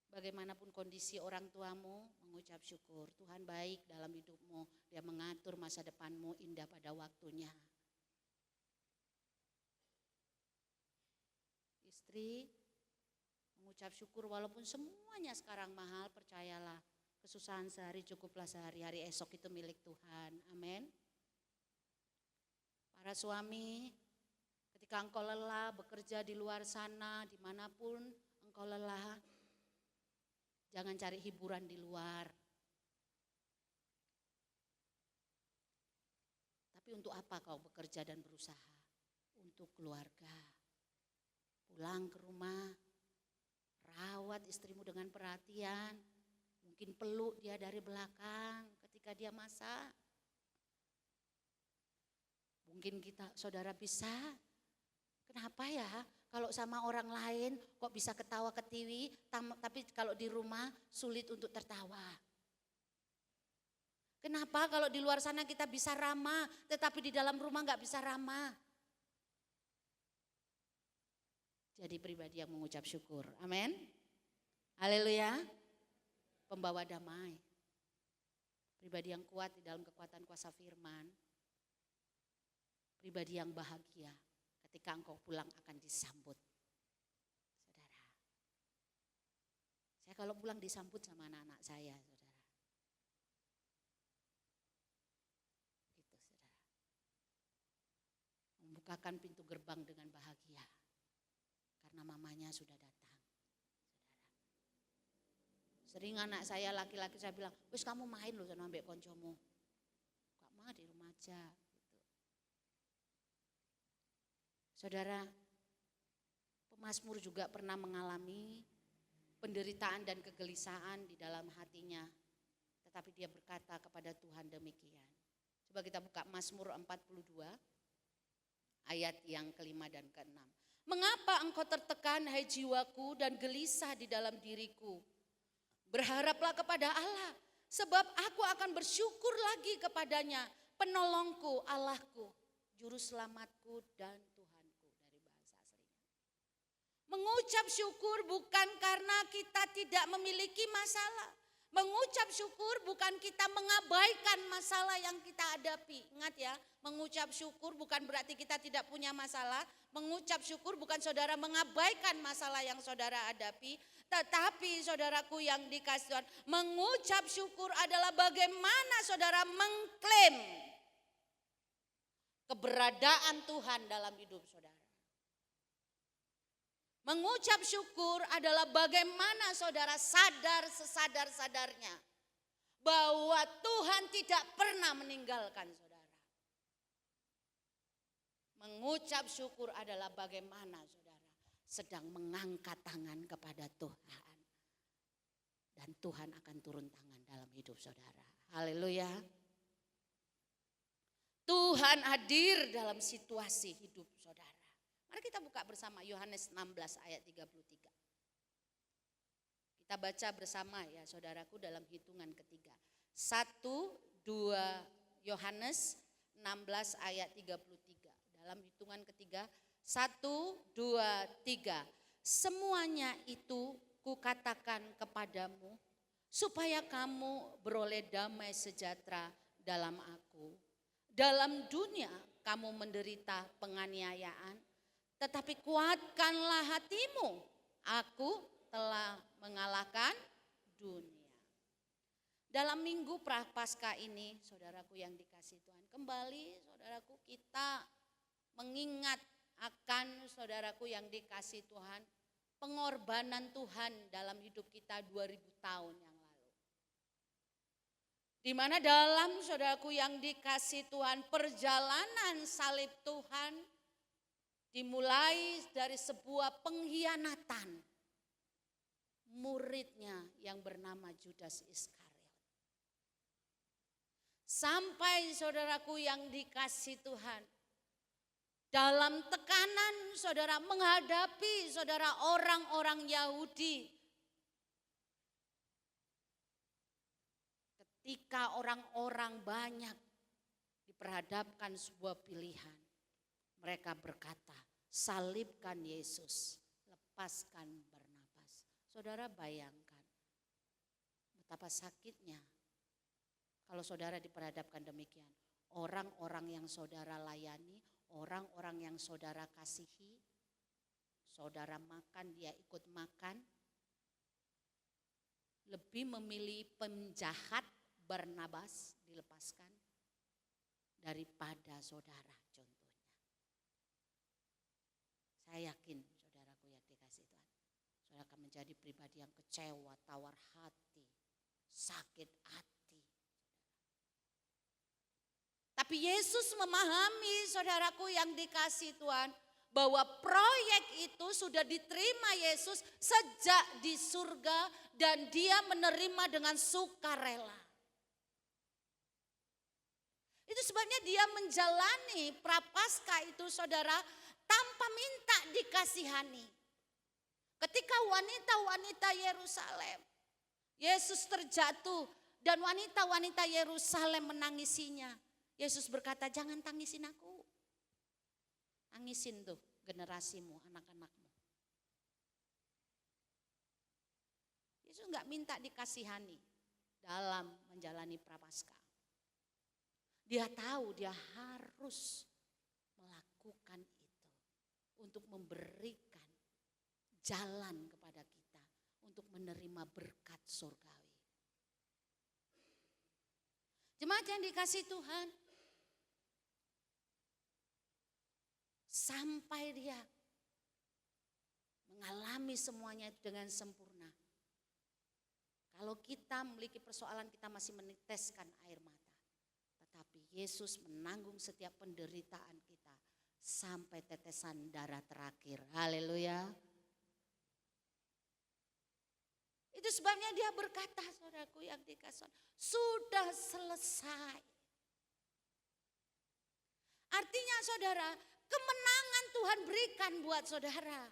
bagaimanapun kondisi orang tuamu, mengucap syukur. Tuhan baik dalam hidupmu, Dia mengatur masa depanmu indah pada waktunya. Istri, mengucap syukur walaupun semuanya sekarang mahal, percayalah. Kesusahan sehari cukuplah sehari, hari esok itu milik Tuhan. Amin. Para suami, ketika engkau lelah bekerja di luar sana, dimanapun engkau lelah, jangan cari hiburan di luar. Tapi untuk apa kau bekerja dan berusaha? Untuk keluarga. Pulang ke rumah, rawat istrimu dengan perhatian. Mungkin peluk dia dari belakang ketika dia masak. Mungkin saudara bisa, kenapa ya kalau sama orang lain kok bisa ketawa ketiwi, tapi kalau di rumah sulit untuk tertawa. Kenapa kalau di luar sana kita bisa ramah, tetapi di dalam rumah gak bisa ramah. Jadi pribadi yang mengucap syukur, amin. Haleluya. Pembawa damai. Pribadi yang kuat di dalam kekuatan kuasa firman. Pribadi yang bahagia ketika engkau pulang akan disambut. Saudara. Saya kalau pulang disambut sama anak-anak saya, saudara. Gitu, saudara. Membukakan pintu gerbang dengan bahagia. Karena mamanya sudah datang. Sering anak saya laki-laki saya bilang, wis kamu main loh sama ambek koncomu. Gak mau di rumah aja. Gitu. Saudara, pemazmur juga pernah mengalami penderitaan dan kegelisahan di dalam hatinya. Tetapi dia berkata kepada Tuhan demikian. Coba kita buka Mazmur 42 ayat yang kelima dan keenam. Mengapa engkau tertekan hai jiwaku dan gelisah di dalam diriku? Berharaplah kepada Allah, sebab aku akan bersyukur lagi kepadanya, penolongku, Allahku, juru selamatku dan Tuhanku, dari bahasa aslinya. Mengucap syukur bukan karena kita tidak memiliki masalah. Mengucap syukur bukan kita mengabaikan masalah yang kita hadapi. Ingat ya, mengucap syukur bukan berarti kita tidak punya masalah. Mengucap syukur bukan saudara mengabaikan masalah yang saudara hadapi. Tetapi saudaraku yang dikasih Tuhan, mengucap syukur adalah bagaimana saudara mengklaim keberadaan Tuhan dalam hidup saudara. Mengucap syukur adalah bagaimana saudara sadar sesadar-sadarnya bahwa Tuhan tidak pernah meninggalkan saudara. Mengucap syukur adalah bagaimana saudara sedang mengangkat tangan kepada Tuhan. Dan Tuhan akan turun tangan dalam hidup saudara. Haleluya. Tuhan hadir dalam situasi hidup saudara. Mari kita buka bersama Yohanes 16 ayat 33. Kita baca bersama ya saudaraku dalam hitungan ketiga. 1, 2 Yohanes 16 ayat 33. Dalam hitungan ketiga 1, 2, 3. Semuanya itu kukatakan kepadamu supaya kamu beroleh damai sejahtera dalam aku. Dalam dunia kamu menderita penganiayaan, tetapi kuatkanlah hatimu, aku telah mengalahkan dunia. Dalam minggu Prapaskah ini, saudaraku yang dikasihi Tuhan, kembali saudaraku kita mengingat akan saudaraku yang dikasihi Tuhan, pengorbanan Tuhan dalam hidup kita 2000 tahun yang lalu. Di mana dalam saudaraku yang dikasihi Tuhan, perjalanan salib Tuhan dimulai dari sebuah pengkhianatan muridnya yang bernama Judas Iskariot. Sampai saudaraku yang dikasihi Tuhan, dalam tekanan saudara menghadapi saudara orang-orang Yahudi. Ketika orang-orang banyak di diperhadapkan sebuah pilihan. Mereka berkata, salibkan Yesus, lepaskan Barnabas. Saudara bayangkan betapa sakitnya kalau saudara diperhadapkan demikian. Orang-orang yang saudara layani, orang-orang yang saudara kasihi, saudara makan, dia ikut makan, lebih memilih penjahat Barnabas dilepaskan daripada saudara contohnya. Saya yakin saudaraku yang dikasih Tuhan, saudara akan menjadi pribadi yang kecewa, tawar hati, sakit hati. Tapi Yesus memahami saudaraku yang dikasih Tuhan, bahwa proyek itu sudah diterima Yesus sejak di surga dan dia menerima dengan sukarela. Itu sebabnya dia menjalani prapaskah itu saudara tanpa minta dikasihani. Ketika wanita-wanita Yerusalem, Yesus terjatuh dan wanita-wanita Yerusalem menangisinya. Yesus berkata, jangan tangisin aku. Tangisin tuh generasimu, anak-anakmu. Yesus enggak minta dikasihani dalam menjalani prapaskah. Dia tahu dia harus melakukan itu untuk memberikan jalan kepada kita untuk menerima berkat surgawi. Jemaat yang dikasih Tuhan, sampai dia mengalami semuanya itu dengan sempurna. Kalau kita memiliki persoalan, kita masih meneteskan air mata. Tetapi Yesus menanggung setiap penderitaan kita sampai tetesan darah terakhir. Haleluya. Itu sebabnya dia berkata, saudaraku yang dikasih, sudah selesai. Artinya saudara, kemenangan Tuhan berikan buat saudara.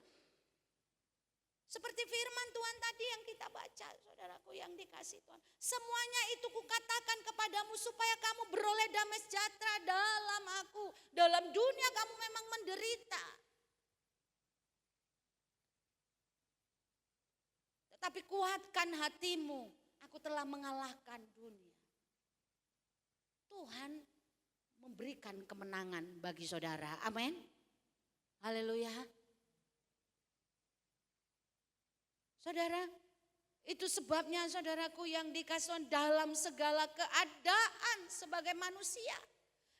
Seperti firman Tuhan tadi yang kita baca, saudaraku yang dikasih Tuhan. Semuanya itu kukatakan kepadamu supaya kamu beroleh damai sejahtera dalam aku. Dalam dunia kamu memang menderita. Tetapi kuatkan hatimu, aku telah mengalahkan dunia. Tuhan memberikan kemenangan bagi saudara. Amin. Haleluya. Saudara, itu sebabnya saudaraku yang dikasih dalam segala keadaan sebagai manusia.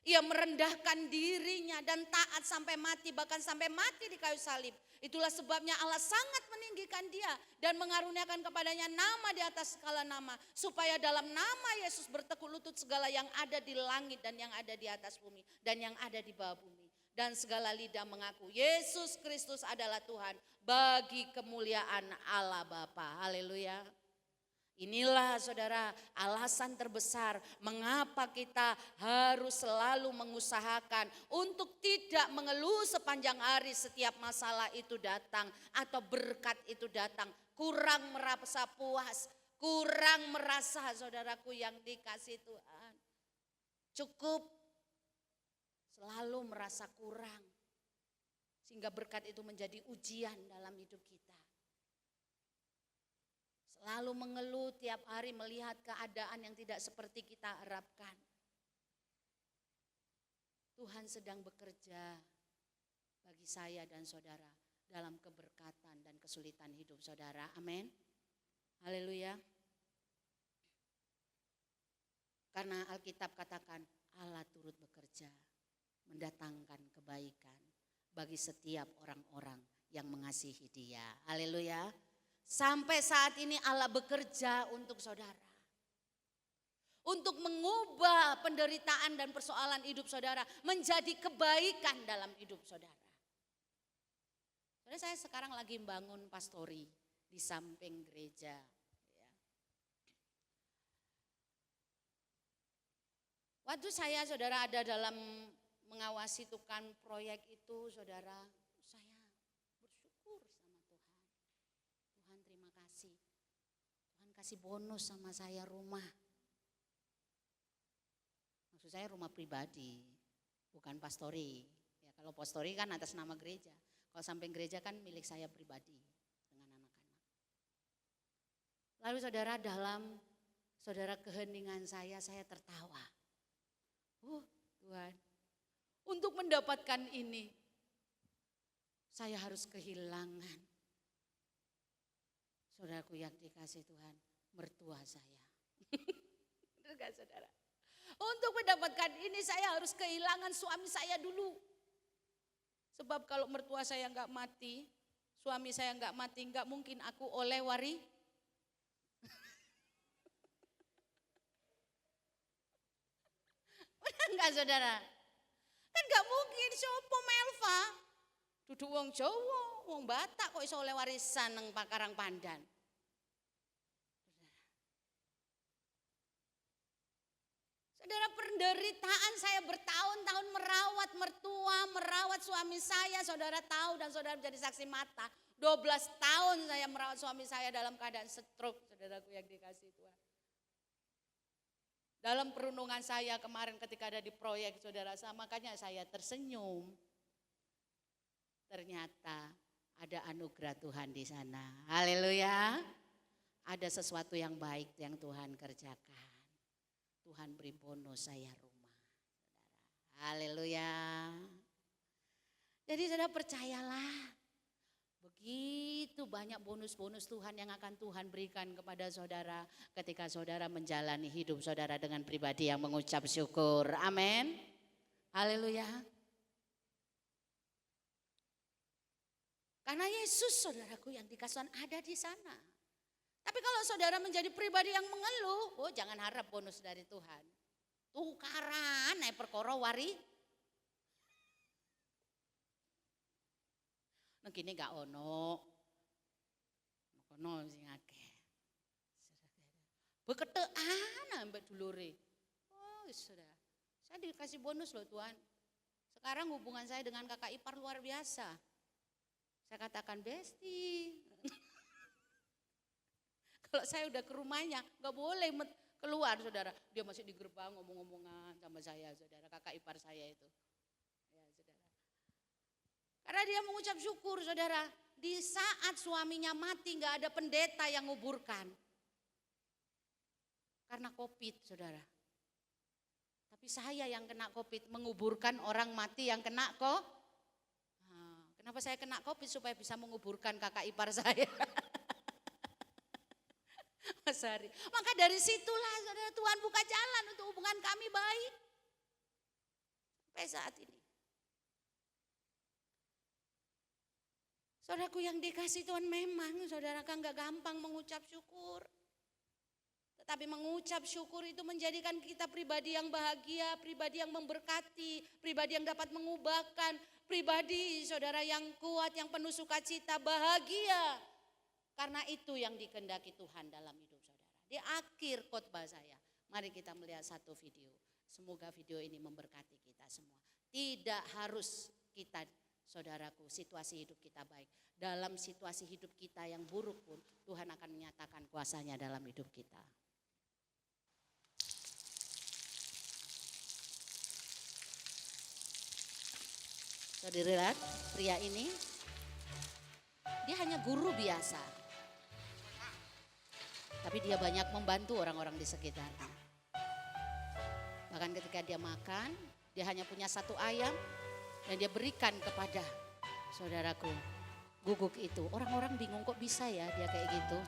Ia merendahkan dirinya dan taat sampai mati, bahkan sampai mati di kayu salib. Itulah sebabnya Allah sangat meninggikan dia dan mengaruniakan kepadanya nama di atas segala nama. Supaya dalam nama Yesus bertekuk lutut segala yang ada di langit dan yang ada di atas bumi dan yang ada di bawah bumi. Dan segala lidah mengaku Yesus Kristus adalah Tuhan bagi kemuliaan Allah Bapa. Haleluya. Inilah saudara alasan terbesar mengapa kita harus selalu mengusahakan untuk tidak mengeluh sepanjang hari setiap masalah itu datang atau berkat itu datang. Kurang merasa puas, kurang merasa saudaraku yang dikasih Tuhan. Cukup selalu merasa kurang. Sehingga berkat itu menjadi ujian dalam hidup kita. Selalu mengeluh tiap hari melihat keadaan yang tidak seperti kita harapkan. Tuhan sedang bekerja bagi saya dan saudara dalam keberkatan dan kesulitan hidup saudara. Amin. Haleluya. Karena Alkitab katakan Allah turut bekerja mendatangkan kebaikan bagi setiap orang-orang yang mengasihi Dia. Haleluya. Sampai saat ini Allah bekerja untuk saudara. Untuk mengubah penderitaan dan persoalan hidup saudara menjadi kebaikan dalam hidup saudara. Saya sekarang lagi membangun pastori di samping gereja. Waktu saya saudara ada dalam mengawasi tukang proyek itu saudara, saya bersyukur sama Tuhan. Tuhan terima kasih. Tuhan kasih bonus sama saya rumah. Maksud saya rumah pribadi, bukan pastori. Ya, kalau pastori kan atas nama gereja. Kalau samping gereja kan milik saya pribadi dengan anak-anak. Lalu saudara, dalam saudara keheningan saya tertawa. Oh Tuhan, untuk mendapatkan ini saya harus kehilangan. Saudaraku yang dikasih Tuhan, mertua saya. Benar gak saudara? Untuk mendapatkan ini saya harus kehilangan suami saya dulu. Sebab kalau mertua saya enggak mati, suami saya enggak mati, enggak mungkin aku oleh Benar enggak saudara? Kan enggak mungkin sopo Melva. Duduk wong Jawa, wong Batak kok iso oleh warisan nang Pakarang Pandan. Saudara, penderitaan saya bertahun-tahun merawat mertua, merawat suami saya, saudara tahu dan saudara menjadi saksi mata. 12 tahun saya merawat suami saya dalam keadaan stroke, saudaraku yang dikasih Tuhan. Dalam perundungan saya kemarin ketika ada di proyek saudara, makanya saya tersenyum. Ternyata ada anugerah Tuhan di sana. Haleluya. Ada sesuatu yang baik yang Tuhan kerjakan. Tuhan beri bonus saya rumah. Saudara. Haleluya. Jadi saudara percayalah. Begitu banyak bonus-bonus Tuhan yang akan Tuhan berikan kepada saudara. Ketika saudara menjalani hidup saudara dengan pribadi yang mengucap syukur. Amin. Haleluya. Karena Yesus saudaraku yang dikasih Tuhan ada di sana. Tapi kalau saudara menjadi pribadi yang mengeluh, oh jangan harap bonus dari Tuhan. Tukaran naik perkara wari. Nah gini gak ono. Ono sing akeh. Beketean ambek dulure. Oh sudah. Saya dikasih bonus loh Tuhan. Sekarang hubungan saya dengan kakak ipar luar biasa. Saya katakan besti. Kalau saya udah ke rumahnya, gak boleh keluar saudara. Dia masih di gerbang ngomong-ngomongan sama saya saudara, kakak ipar saya itu. Ya saudara. Karena dia mengucap syukur saudara, di saat suaminya mati gak ada pendeta yang nguburkan. Karena COVID saudara. Tapi saya yang kena COVID menguburkan orang mati yang kena kok. Kenapa saya kena COVID supaya bisa menguburkan kakak ipar saya. Mas Hari. Maka dari situlah saudara Tuhan buka jalan untuk hubungan kami baik. Sampai saat ini. Saudaraku yang dikasih Tuhan memang saudara kan gak gampang mengucap syukur. Tetapi mengucap syukur itu menjadikan kita pribadi yang bahagia, pribadi yang memberkati, pribadi yang dapat mengubahkan, pribadi saudara yang kuat, yang penuh sukacita, bahagia. Karena itu yang dikehendaki Tuhan dalam hidup saudara. Di akhir khotbah saya, mari kita melihat satu video. Semoga video ini memberkati kita semua. Tidak harus kita, saudaraku, situasi hidup kita baik. Dalam situasi hidup kita yang buruk pun, Tuhan akan menyatakan kuasanya dalam hidup kita. Saudara lihat, pria ini, dia hanya guru biasa. Tapi dia banyak membantu orang-orang di sekitarnya. Bahkan ketika dia makan, dia hanya punya satu ayam dan dia berikan kepada saudaraku guguk itu. Orang-orang bingung kok bisa ya dia kayak gitu.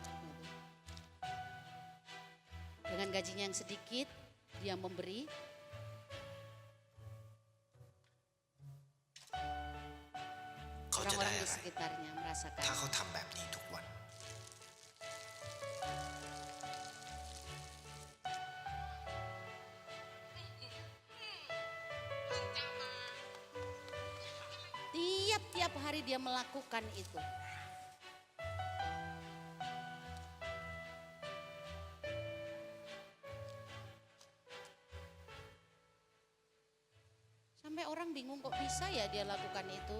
Dengan gajinya yang sedikit, dia memberi. Orang-orang di sekitarnya merasakan. ถ้าเขาทำแบบนี้ทุกวัน Tiap-tiap hari dia melakukan itu. Sampai orang bingung kok bisa ya dia lakukan itu.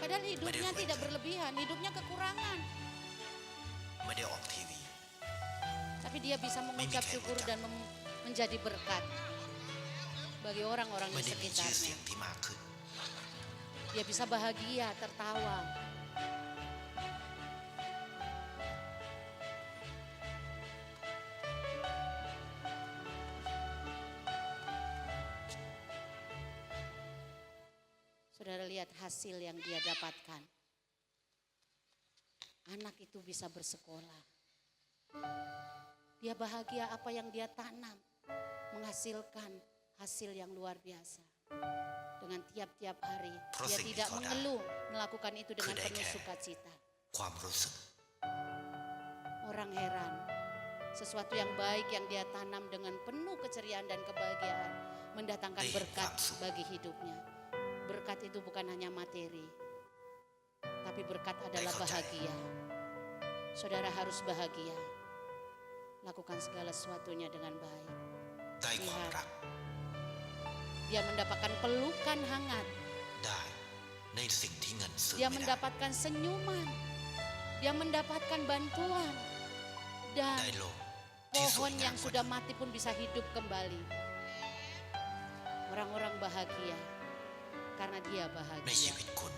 Padahal hidupnya tidak berlebihan, hidupnya kekurangan. ไม่ได้ออกทีวี Tapi dia bisa mengucap syukur dan menjadi berkat bagi orang-orang ไม่ di ได้มีชื่อเสี sekitarnya. ยงที่มากขึ้น Dia bisa bahagia, tertawa. Saudara lihat hasil yang dia dapatkan. Anak itu bisa bersekolah. Dia bahagia apa yang dia tanam. Menghasilkan hasil yang luar biasa. Dengan tiap-tiap hari. Dia tidak mengeluh melakukan itu dengan penuh sukacita. ความรู้สึก Orang heran. Sesuatu yang baik yang dia tanam dengan penuh keceriaan dan kebahagiaan. Mendatangkan berkat bagi hidupnya. Berkat itu bukan hanya materi. Tapi berkat adalah bahagia. Saudara harus bahagia. Lakukan segala sesuatunya dengan baik. ได้ความรัก Dia mendapatkan pelukan hangat. ได้ในสิ่งที่เงินซื้อ Dia ไม่ได้ mendapatkan senyuman. Dia mendapatkan bantuan. Dan ได้โลกที่สวย pohon งาม yang กว่า sudah นั้น mati pun bisa hidup kembali. Orang-orang bahagia karena dia ในชี bahagia. วิตคุณ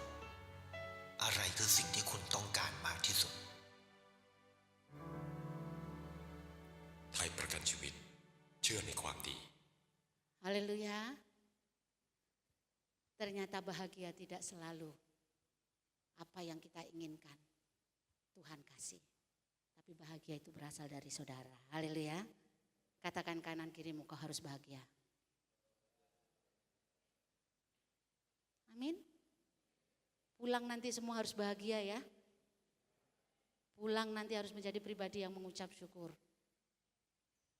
อะไรคือสิ่งที่คุณต้องการมากที่สุด ไทยประกันชีวิตเชื่อในความดี Haleluya. Ternyata bahagia tidak selalu apa yang kita inginkan. Tuhan kasih. Tapi bahagia itu berasal dari saudara. Haleluya. Katakan kanan kirimu, kau harus bahagia. Amin. Pulang nanti semua harus bahagia ya. Pulang nanti harus menjadi pribadi yang mengucap syukur.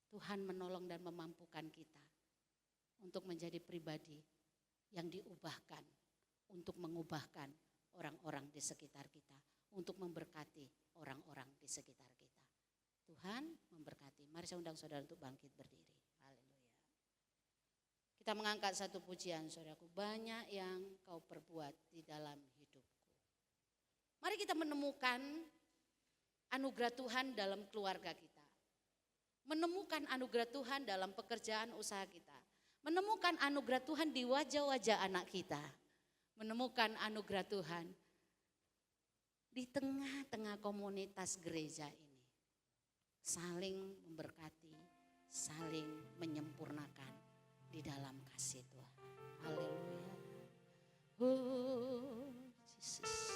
Tuhan menolong dan memampukan kita untuk menjadi pribadi yang diubahkan, untuk mengubahkan orang-orang di sekitar kita, untuk memberkati orang-orang di sekitar kita. Tuhan memberkati. Mari saya undang saudara untuk bangkit berdiri. Haleluya. Kita mengangkat satu pujian, saudaraku. Banyak yang kau perbuat di dalam hidupku. Mari kita menemukan anugerah Tuhan dalam keluarga kita. Menemukan anugerah Tuhan dalam pekerjaan usaha kita. Menemukan anugerah Tuhan di wajah-wajah anak kita. Menemukan anugerah Tuhan di tengah-tengah komunitas gereja ini. Saling memberkati, saling menyempurnakan di dalam kasih Tuhan. Haleluya. Oh, Jesus.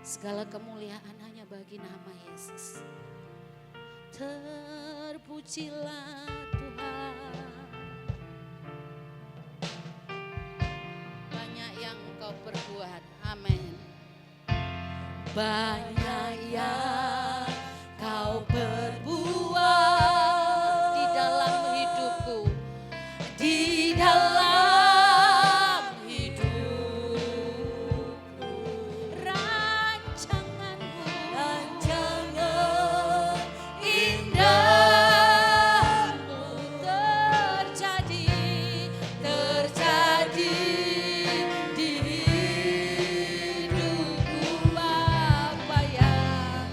Segala kemuliaan hanya bagi nama Yesus. Terpujilah Tuhan. Banyak yang kau perbuat. Amin. Banyak yang kau perbuat di dalam hidupku. Di dalam hidupku. Rancanganmu, rancangan indahmu terjadi di hidupku. Apa yang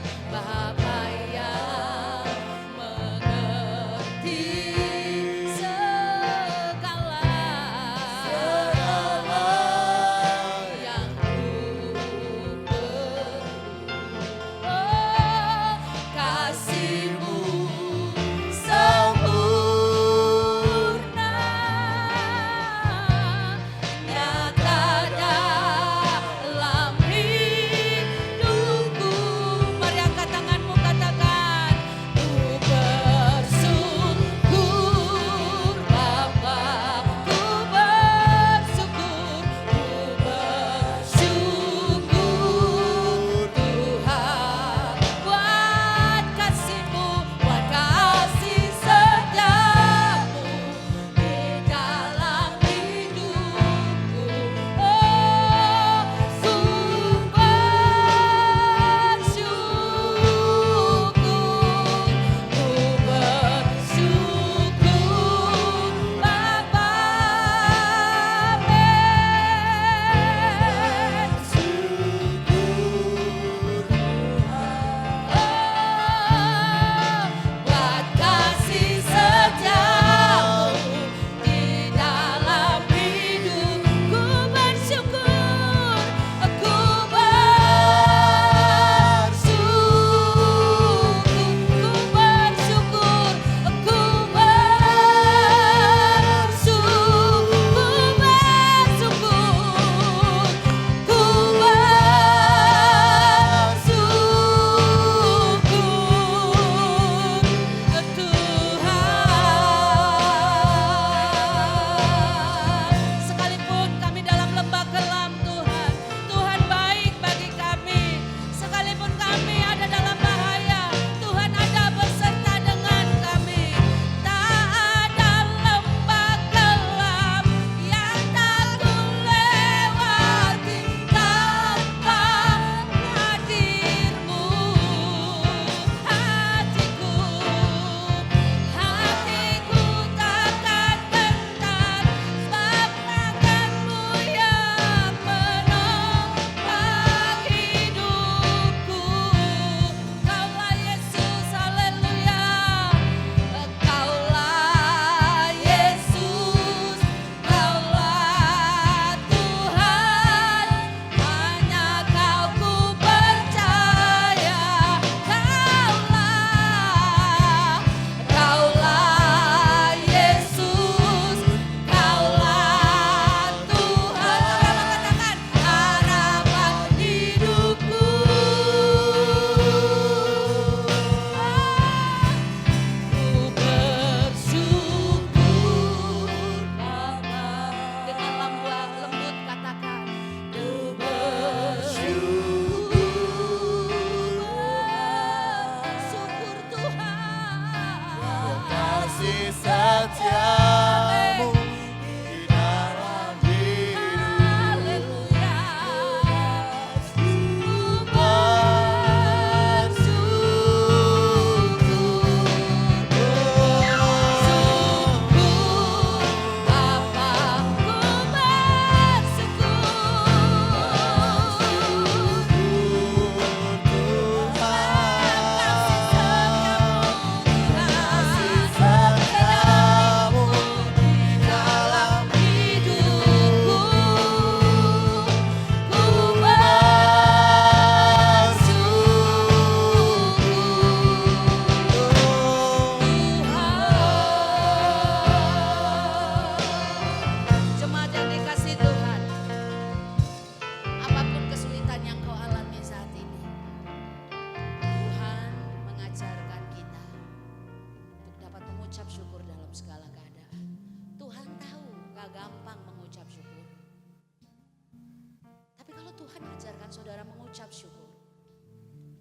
kesempatan saudara mengucap syukur.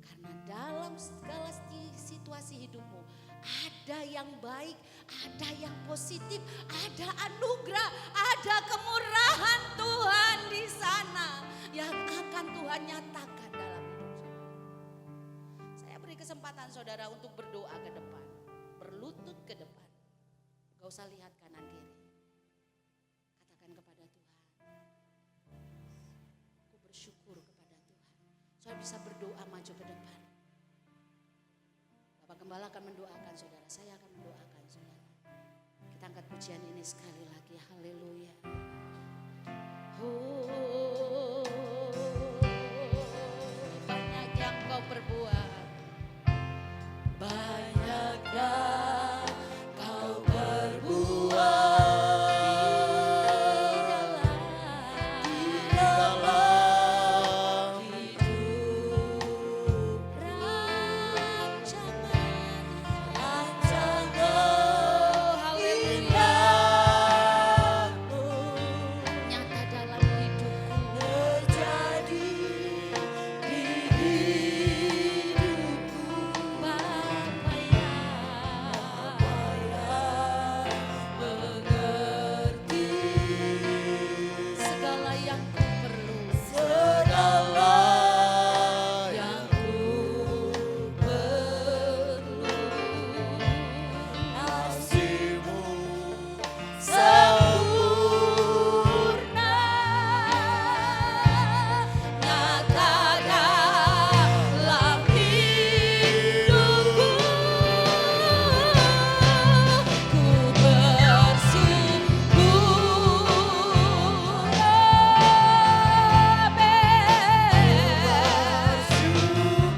Karena dalam segala situasi hidupmu ada yang baik, ada yang positif, ada anugerah, ada kemurahan Tuhan di sana yang akan Tuhan nyatakan dalam hidup saudara. Saya beri kesempatan saudara untuk berdoa ke depan, berlutut ke depan. Gak usah lihat kanan kiri. Katakan kepada Tuhan, aku bersyukur kepada Tuhan. Saudara bisa berdoa maju ke depan. Bapak Gembala akan mendoakan saudara, saya akan mendoakan saudara. Kita angkat pujian ini sekali lagi, haleluya. Oh, banyak yang kau perbuat, banyak yang kau perbuat di dalam hidup rancangan indahmu nyata dalam hidupku. terjadi di hidupku. Bapa yang Mengerti segala yang ku perlu, segala yang ku perlu, kasih-Mu sempurna nyata dalam hidupku.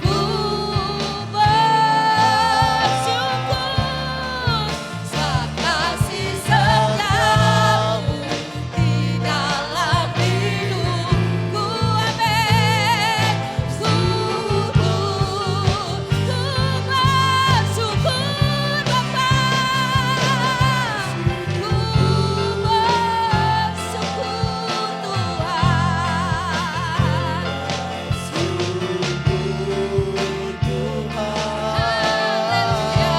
Ku kasih setiamu di dalam hidupku. Amin. Ku bersyukur Bapa. Ku bersyukur Tuhan. Haleluya.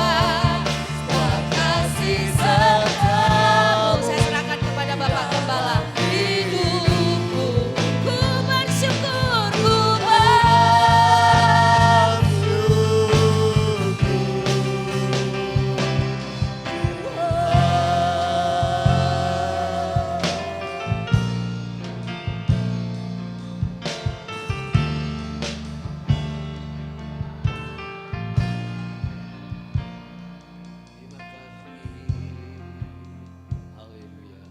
Kasih setiamu saya serahkan kepada Bapak Gembala. Hidupku ku bersyukur, ku Terima kasih. Haleluya.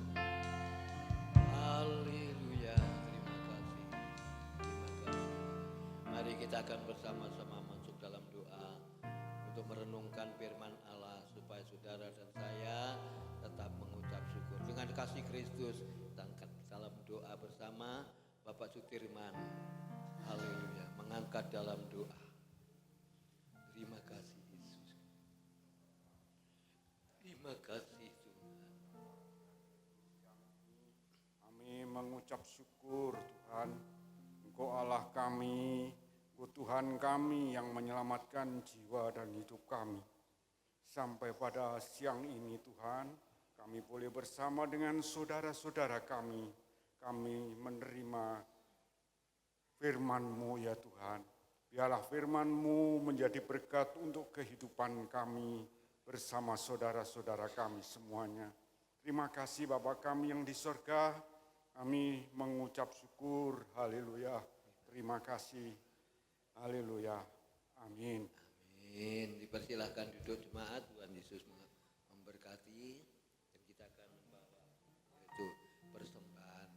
Haleluya. Terima kasih. Terima kasih. Mari kita akan bersama-sama masuk dalam doa untuk merenungkan firman Allah supaya saudara dan saya tetap mengucap syukur. Dengan kasih Kristus kita angkat dalam doa bersama Bapak Sutirman. Haleluya. Mengangkat dalam doa. Terima kasih Yesus. Terima kasih Tuhan. Kami mengucap syukur Tuhan, Engkau Allah kami, Engkau Tuhan kami yang menyelamatkan jiwa dan hidup kami. Sampai pada siang ini Tuhan, kami boleh bersama dengan saudara-saudara kami menerima firman-Mu ya Tuhan. Biarlah firman-Mu menjadi berkat untuk kehidupan kami bersama saudara-saudara kami semuanya. Terima kasih Bapa kami yang di sorga, kami mengucap syukur, haleluya, terima kasih, haleluya, amin. Amin. Dipersilahkan duduk jemaat, Tuhan Yesus memberkati dan kita akan membawa itu persembahan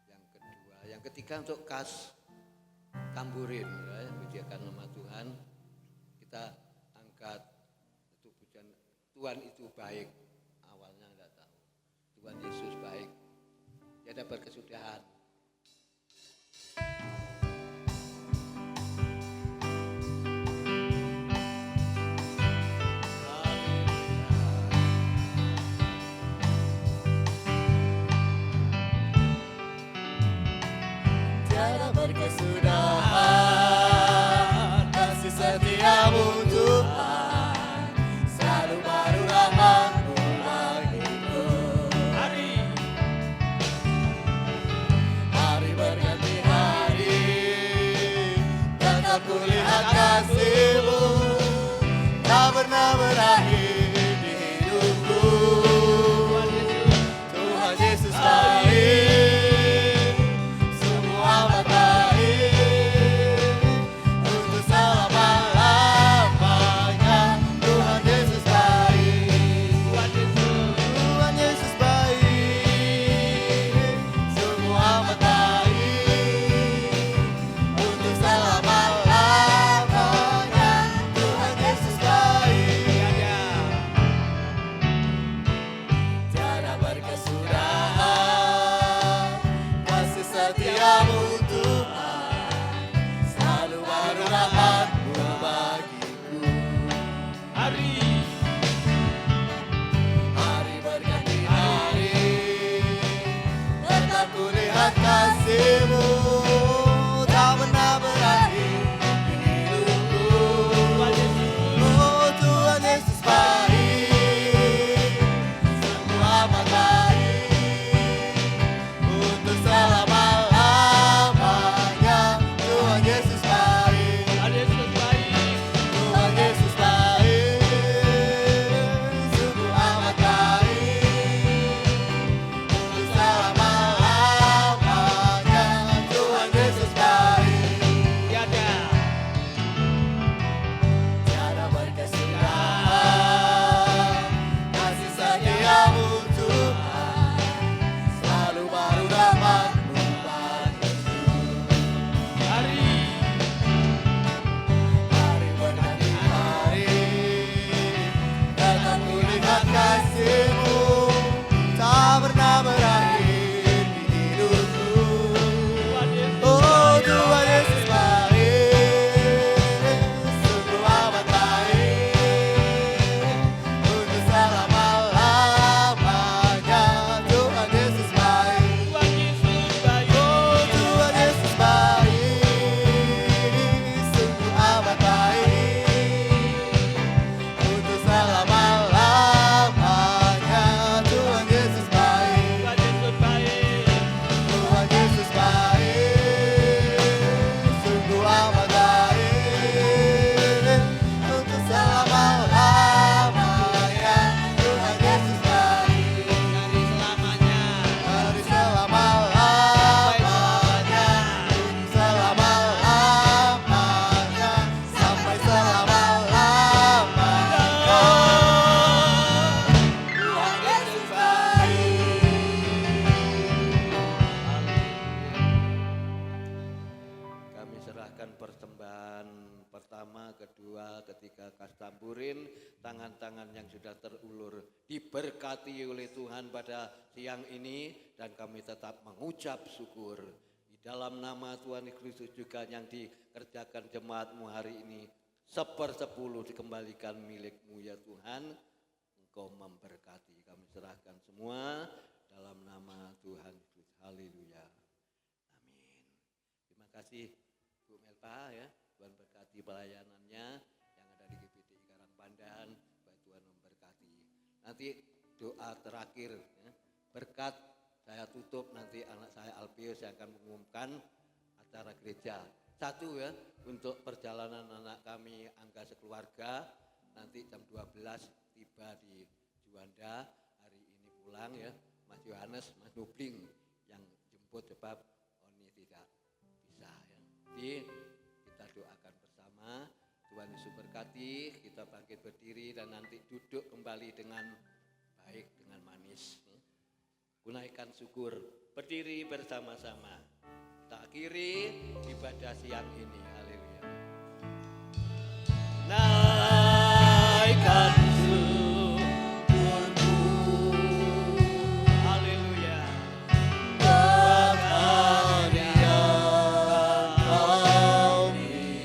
yang kedua. Yang ketiga untuk kas tamburin ya, pujikan nama Tuhan. Kita angkat itu pujian Tuhan itu baik. Awalnya enggak tahu. Tuhan Yesus baik. Tiada berkesudahan. Tiada tiada berkesudahan. Kasih setiamu Tuhan, selalu baru rahmat-Mu bagiku. Hari berganti hari, tetap kulihat kasih-Mu, tak pernah berakhir di hidupku. Tuhan Yesus baik, sungguh amat baik, untuk selama-lamanya. Tuhan Yesus baik, Tuhan Yesus baik, sungguh amat baik, untuk selama-lamanya. Tuhan Yesus baik, tiada berkesudahan. Kasih setiamu Tuhan, selalu baru rahmat-Mu bagiku. Hari berganti hari, tetap kulihat kasih-Mu, tak pernah berakhir di hidupku. Oh Tuhan Yesus baik, sungguh amat baik, untuk selama-lamanya. Tuhan Yesus baik, Tuhan Yesus baik, sungguh amat baik, untuk selama-lamanya. Tuhan Yesus baik, tiada berkesudahan. Kasih setiamu Tuhan, selalu baru rahmat-Mu bagiku. Hari berganti hari, tetap kulihat kasih-Mu, tak pernah berakhir di hidupku. Oh Tuhan Yesus baik, sungguh amat baik, untuk selama-lamanya. Tuhan Yesus baik, oh Tuhan Yesus baik, sungguh amat baik, untuk selama-lamanya. Tuhan Yesus baik, Tuhan Yesus baik, sungguh amat baik, untuk selama-lamanya. Tuhan Yesus baik, dari selama-lamanya, selama-lamanya, sampai selama-lamanya. Tuhan Yesus Kami serahkan persembahan pertama, kedua, ketiga, kas tamburin, tangan-tangan yang sudah terulur diberkati oleh Tuhan pada siang ini, dan kami tetap mengucap syukur. Di dalam nama Tuhan Kristus juga yang dikerjakan jemaat-Mu hari ini, 1/10 dikembalikan milik-Mu ya Tuhan. Engkau memberkati, kami serahkan semua dalam nama Tuhan Yesus. Haleluya. Amin. Terima kasih Bu Melpa ya. Tuhan berkati pelayanannya yang ada di GPTI Karangpandan. Baik, Tuhan memberkati. Nanti doa terakhir ya. Berkat saya tutup, nanti anak saya Alpius yang akan mengumumkan acara gereja. Satu ya, untuk perjalanan anak kami Angga sekeluarga nanti jam 12 tiba di Juanda. Hari ini pulang ya, Mas Yohanes, Mas Nubling yang jemput sebab Oni tidak bisa ya. Jadi kita doakan bersama, Tuhan Yesus berkati, kita bangkit berdiri dan nanti duduk kembali dengan baik, dengan manis. Kunaikan syukur, berdiri bersama-sama. Tak akhiri ibadah siang ini, haleluya. Naikkan syukurku, haleluya. Berkarya kami,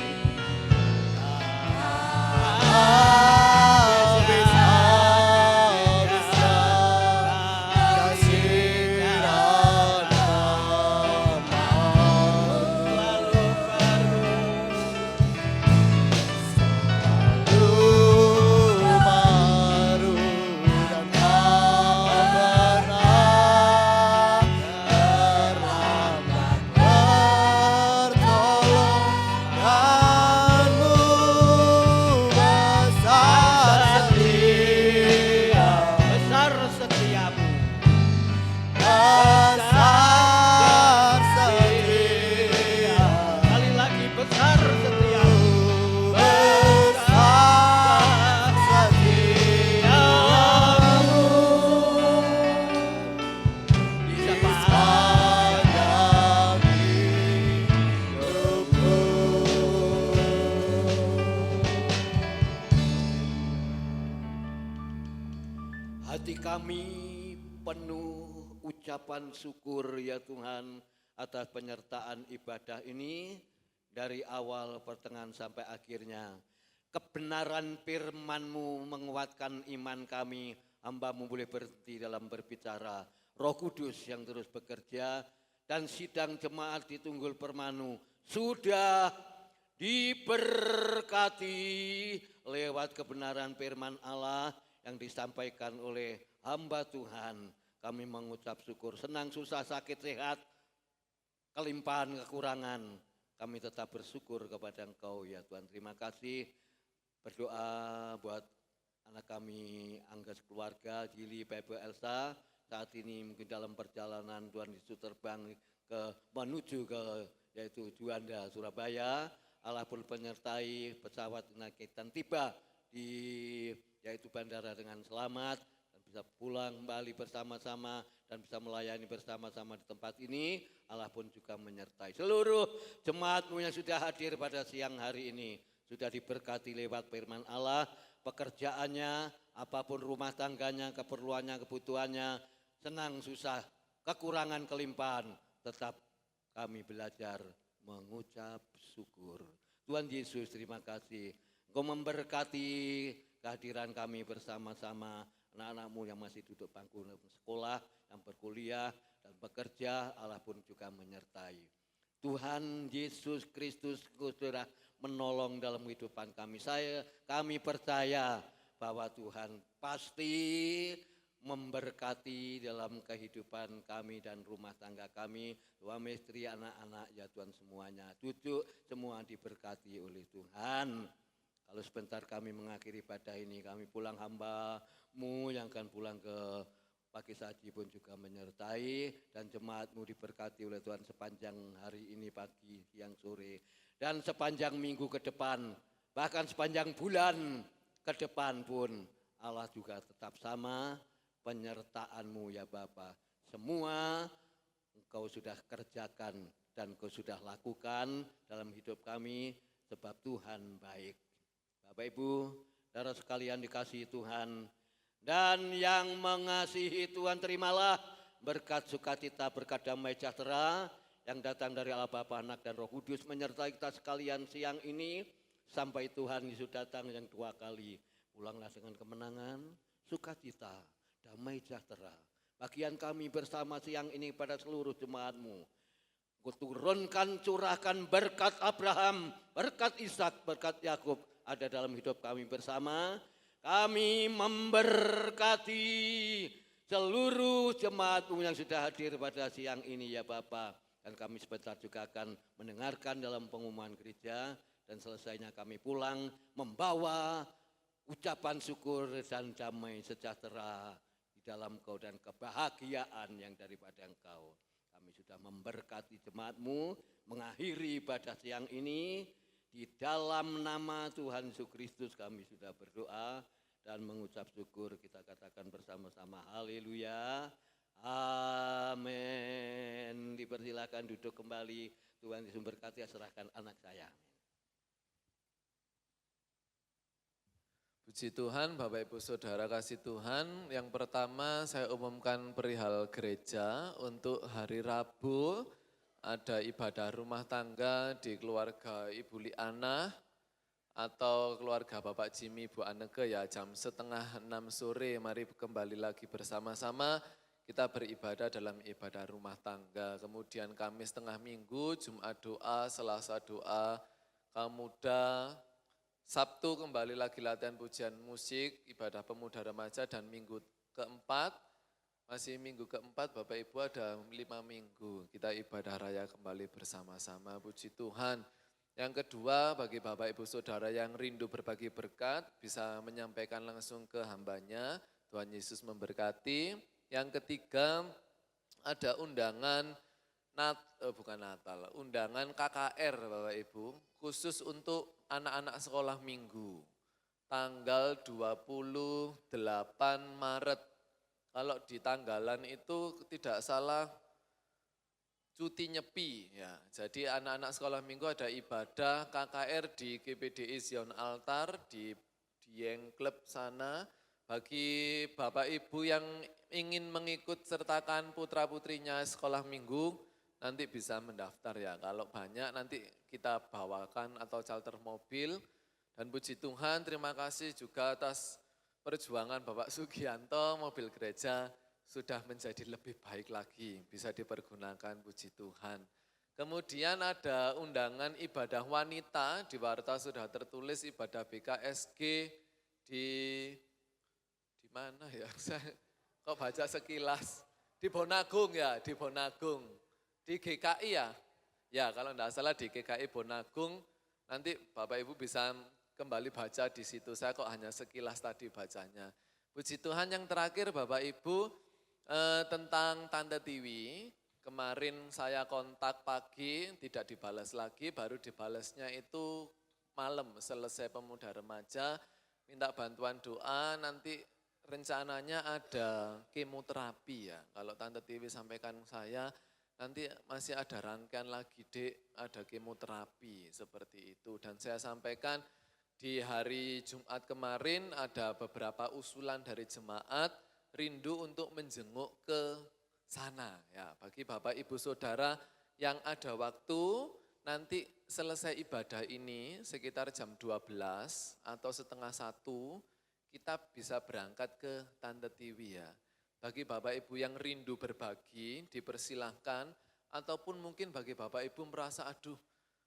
habis-habisan kasih kami penuh ucapan syukur ya Tuhan atas penyertaan ibadah ini dari awal, pertengahan sampai akhirnya. Kebenaran firman-Mu menguatkan iman kami, hamba-Mu boleh berhenti dalam berbicara. Roh Kudus yang terus bekerja dan sidang jemaat di Tunggul Permanu sudah diberkati lewat kebenaran firman Allah yang disampaikan oleh hamba Tuhan. Kami mengucap syukur, senang, susah, sakit, sehat, kelimpahan, kekurangan. Kami tetap bersyukur kepada Engkau ya Tuhan. Terima kasih. Berdoa buat anak kami, Angga keluarga, Gili, Bebe, Elsa. Saat ini mungkin dalam perjalanan Tuhan Yesus terbang menuju ke yaitu Juanda, Surabaya. Allah pun penyertai pesawat dan tiba di yaitu bandara dengan selamat dan bisa pulang kembali bersama-sama dan bisa melayani bersama-sama di tempat ini. Allah pun juga menyertai seluruh jemaat-Mu yang sudah hadir pada siang hari ini. Sudah diberkati lewat firman Allah, pekerjaannya, apapun rumah tangganya, keperluannya, kebutuhannya, senang, susah, kekurangan, kelimpahan, tetap kami belajar mengucap syukur. Tuhan Yesus, terima kasih. Engkau memberkati kehadiran kami bersama-sama, anak-anak-Mu yang masih duduk bangku sekolah, yang berkuliah dan bekerja, Allah pun juga menyertai. Tuhan Yesus Kristus sudah menolong dalam kehidupan kami. Kami percaya bahwa Tuhan pasti memberkati dalam kehidupan kami dan rumah tangga kami, suami istri, anak-anak, ya Tuhan semuanya. Cucu semua diberkati oleh Tuhan. Kalau sebentar kami mengakhiri ibadah ini, kami pulang hamba-Mu yang akan pulang ke pagi saji pun juga menyertai dan jemaat-Mu diberkati oleh Tuhan sepanjang hari ini, pagi, siang, sore. Dan sepanjang minggu ke depan, bahkan sepanjang bulan ke depan pun Allah juga tetap sama penyertaan-Mu ya Bapa. Semua Engkau sudah kerjakan dan Engkau sudah lakukan dalam hidup kami sebab Tuhan baik. Bapak Ibu, saudara sekalian dikasihi Tuhan dan yang mengasihi Tuhan, terimalah berkat sukacita, berkat damai sejahtera yang datang dari Allah Bapa, Anak dan Roh Kudus menyertai kita sekalian siang ini sampai Tuhan Yesus datang yang dua kali. Pulanglah dengan kemenangan, sukacita, damai sejahtera. Bagian kami bersama siang ini pada seluruh jemaat-Mu. Kuturunkan, curahkan berkat Abraham, berkat Ishak, berkat Yakub ada dalam hidup kami bersama. Kami memberkati seluruh jemaat-Mu yang sudah hadir pada siang ini ya Bapa. Dan kami sebentar juga akan mendengarkan dalam pengumuman gereja dan selesainya kami pulang membawa ucapan syukur dan damai sejahtera di dalam Engkau dan kebahagiaan yang daripada Engkau. Kami sudah memberkati jemaat-Mu mengakhiri ibadah siang ini. Di dalam nama Tuhan Yesus Kristus kami sudah berdoa dan mengucap syukur. Kita katakan bersama-sama haleluya. Amin. Dipersilakan duduk kembali. Tuhan Yesus berkati, serahkan anak saya. Puji Tuhan, Bapak Ibu Saudara kasih Tuhan. Yang pertama saya umumkan perihal gereja untuk hari Rabu. Ada ibadah rumah tangga di keluarga Ibu Liana atau keluarga Bapak Jimmy, Ibu Anneke ya jam 5:30 sore. Mari kembali lagi bersama-sama. Kita beribadah dalam ibadah rumah tangga. Kemudian Kamis tengah minggu, Jumat doa, Selasa doa, kaum muda. Sabtu kembali lagi latihan pujian musik, ibadah pemuda remaja dan minggu keempat. Masih minggu keempat Bapak Ibu ada 5 minggu. Kita ibadah raya kembali bersama-sama, puji Tuhan. Yang kedua bagi Bapak Ibu Saudara yang rindu berbagi berkat bisa menyampaikan langsung ke hambanya. Tuhan Yesus memberkati. Yang ketiga ada undangan undangan KKR Bapak Ibu, khusus untuk anak-anak sekolah minggu. Tanggal 28 Maret. Kalau di tanggalan itu tidak salah cuti nyepi ya. Jadi anak-anak sekolah minggu ada ibadah KKR di GPDI Zion Altar di Dieng Club sana. Bagi Bapak Ibu yang ingin mengikut sertakan putra-putrinya sekolah minggu, nanti bisa mendaftar ya. Kalau banyak nanti kita bawakan atau charter mobil. Dan puji Tuhan, terima kasih juga atas perjuangan Bapak Sugianto, mobil gereja sudah menjadi lebih baik lagi, bisa dipergunakan, puji Tuhan. Kemudian ada undangan ibadah wanita, di warta sudah tertulis ibadah BKSG di mana ya, saya kok baca sekilas, di Bonagung ya, di Bonagung, di GKI ya, ya kalau enggak salah di GKI Bonagung, nanti Bapak Ibu bisa kembali baca di situ, saya kok hanya sekilas tadi bacanya. Puji Tuhan, yang terakhir Bapak Ibu, tentang Tante Tiwi, kemarin saya kontak pagi, tidak dibalas lagi, baru dibalasnya itu malam selesai pemuda remaja, minta bantuan doa, nanti rencananya ada kemoterapi ya. Kalau Tante Tiwi sampaikan saya, nanti masih ada rangkaian lagi Dek, ada kemoterapi seperti itu. Dan saya sampaikan di hari Jumat kemarin ada beberapa usulan dari jemaat, rindu untuk menjenguk ke sana ya. Bagi Bapak Ibu Saudara yang ada waktu, nanti selesai ibadah ini sekitar jam 12 atau setengah 1, kita bisa berangkat ke Tante Tiwi ya. Bagi Bapak Ibu yang rindu berbagi, dipersilahkan. Ataupun mungkin bagi Bapak Ibu merasa, aduh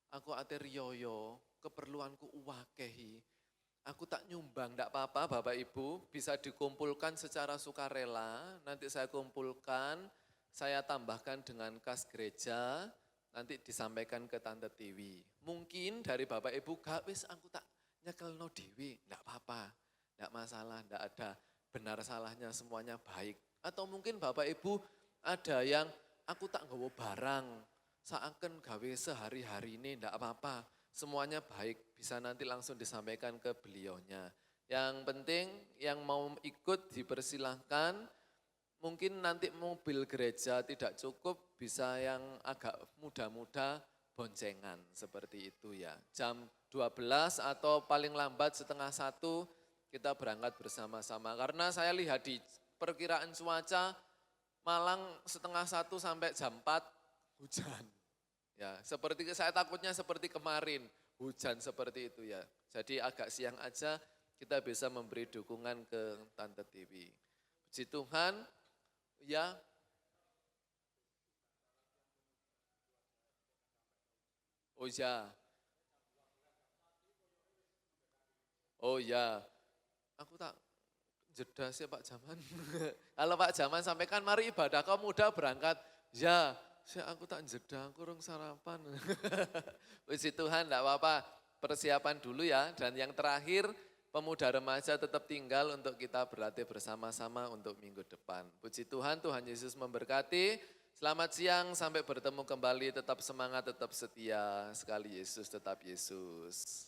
aku ate riyoyo, keperluanku uwakehi. Aku tak nyumbang, enggak apa-apa Bapak Ibu, bisa dikumpulkan secara sukarela, nanti saya kumpulkan, saya tambahkan dengan kas gereja, nanti disampaikan ke Tante Tiwi. Mungkin dari Bapak Ibu, gak wis aku tak nyekelno dewi, enggak apa-apa, enggak masalah, enggak ada benar salahnya, semuanya baik. Atau mungkin Bapak Ibu ada yang aku tak nggawa barang, seakan gawe sehari-hari ini enggak apa-apa. Semuanya baik, bisa nanti langsung disampaikan ke beliaunya. Yang penting yang mau ikut dipersilahkan, mungkin nanti mobil gereja tidak cukup, bisa yang agak muda-muda boncengan seperti itu ya. Jam 12 atau paling lambat setengah 1 kita berangkat bersama-sama. Karena saya lihat di perkiraan cuaca Malang setengah 1 sampai jam 4 hujan. Ya, seperti saya takutnya seperti kemarin, hujan seperti itu ya. Jadi agak siang aja kita bisa memberi dukungan ke Tante Tiwi. Puji Tuhan, ya. Oh ya. Oh ya. Aku tak jeda sih Pak Jaman. Kalau Pak Jaman sampaikan mari ibadah kaum muda berangkat. Ya. Aku tak jeda, aku kurang sarapan. Puji Tuhan, enggak apa-apa, persiapan dulu ya. Dan yang terakhir, pemuda remaja tetap tinggal untuk kita berlatih bersama-sama untuk minggu depan. Puji Tuhan, Tuhan Yesus memberkati. Selamat siang, sampai bertemu kembali, tetap semangat, tetap setia. Sekali Yesus, tetap Yesus.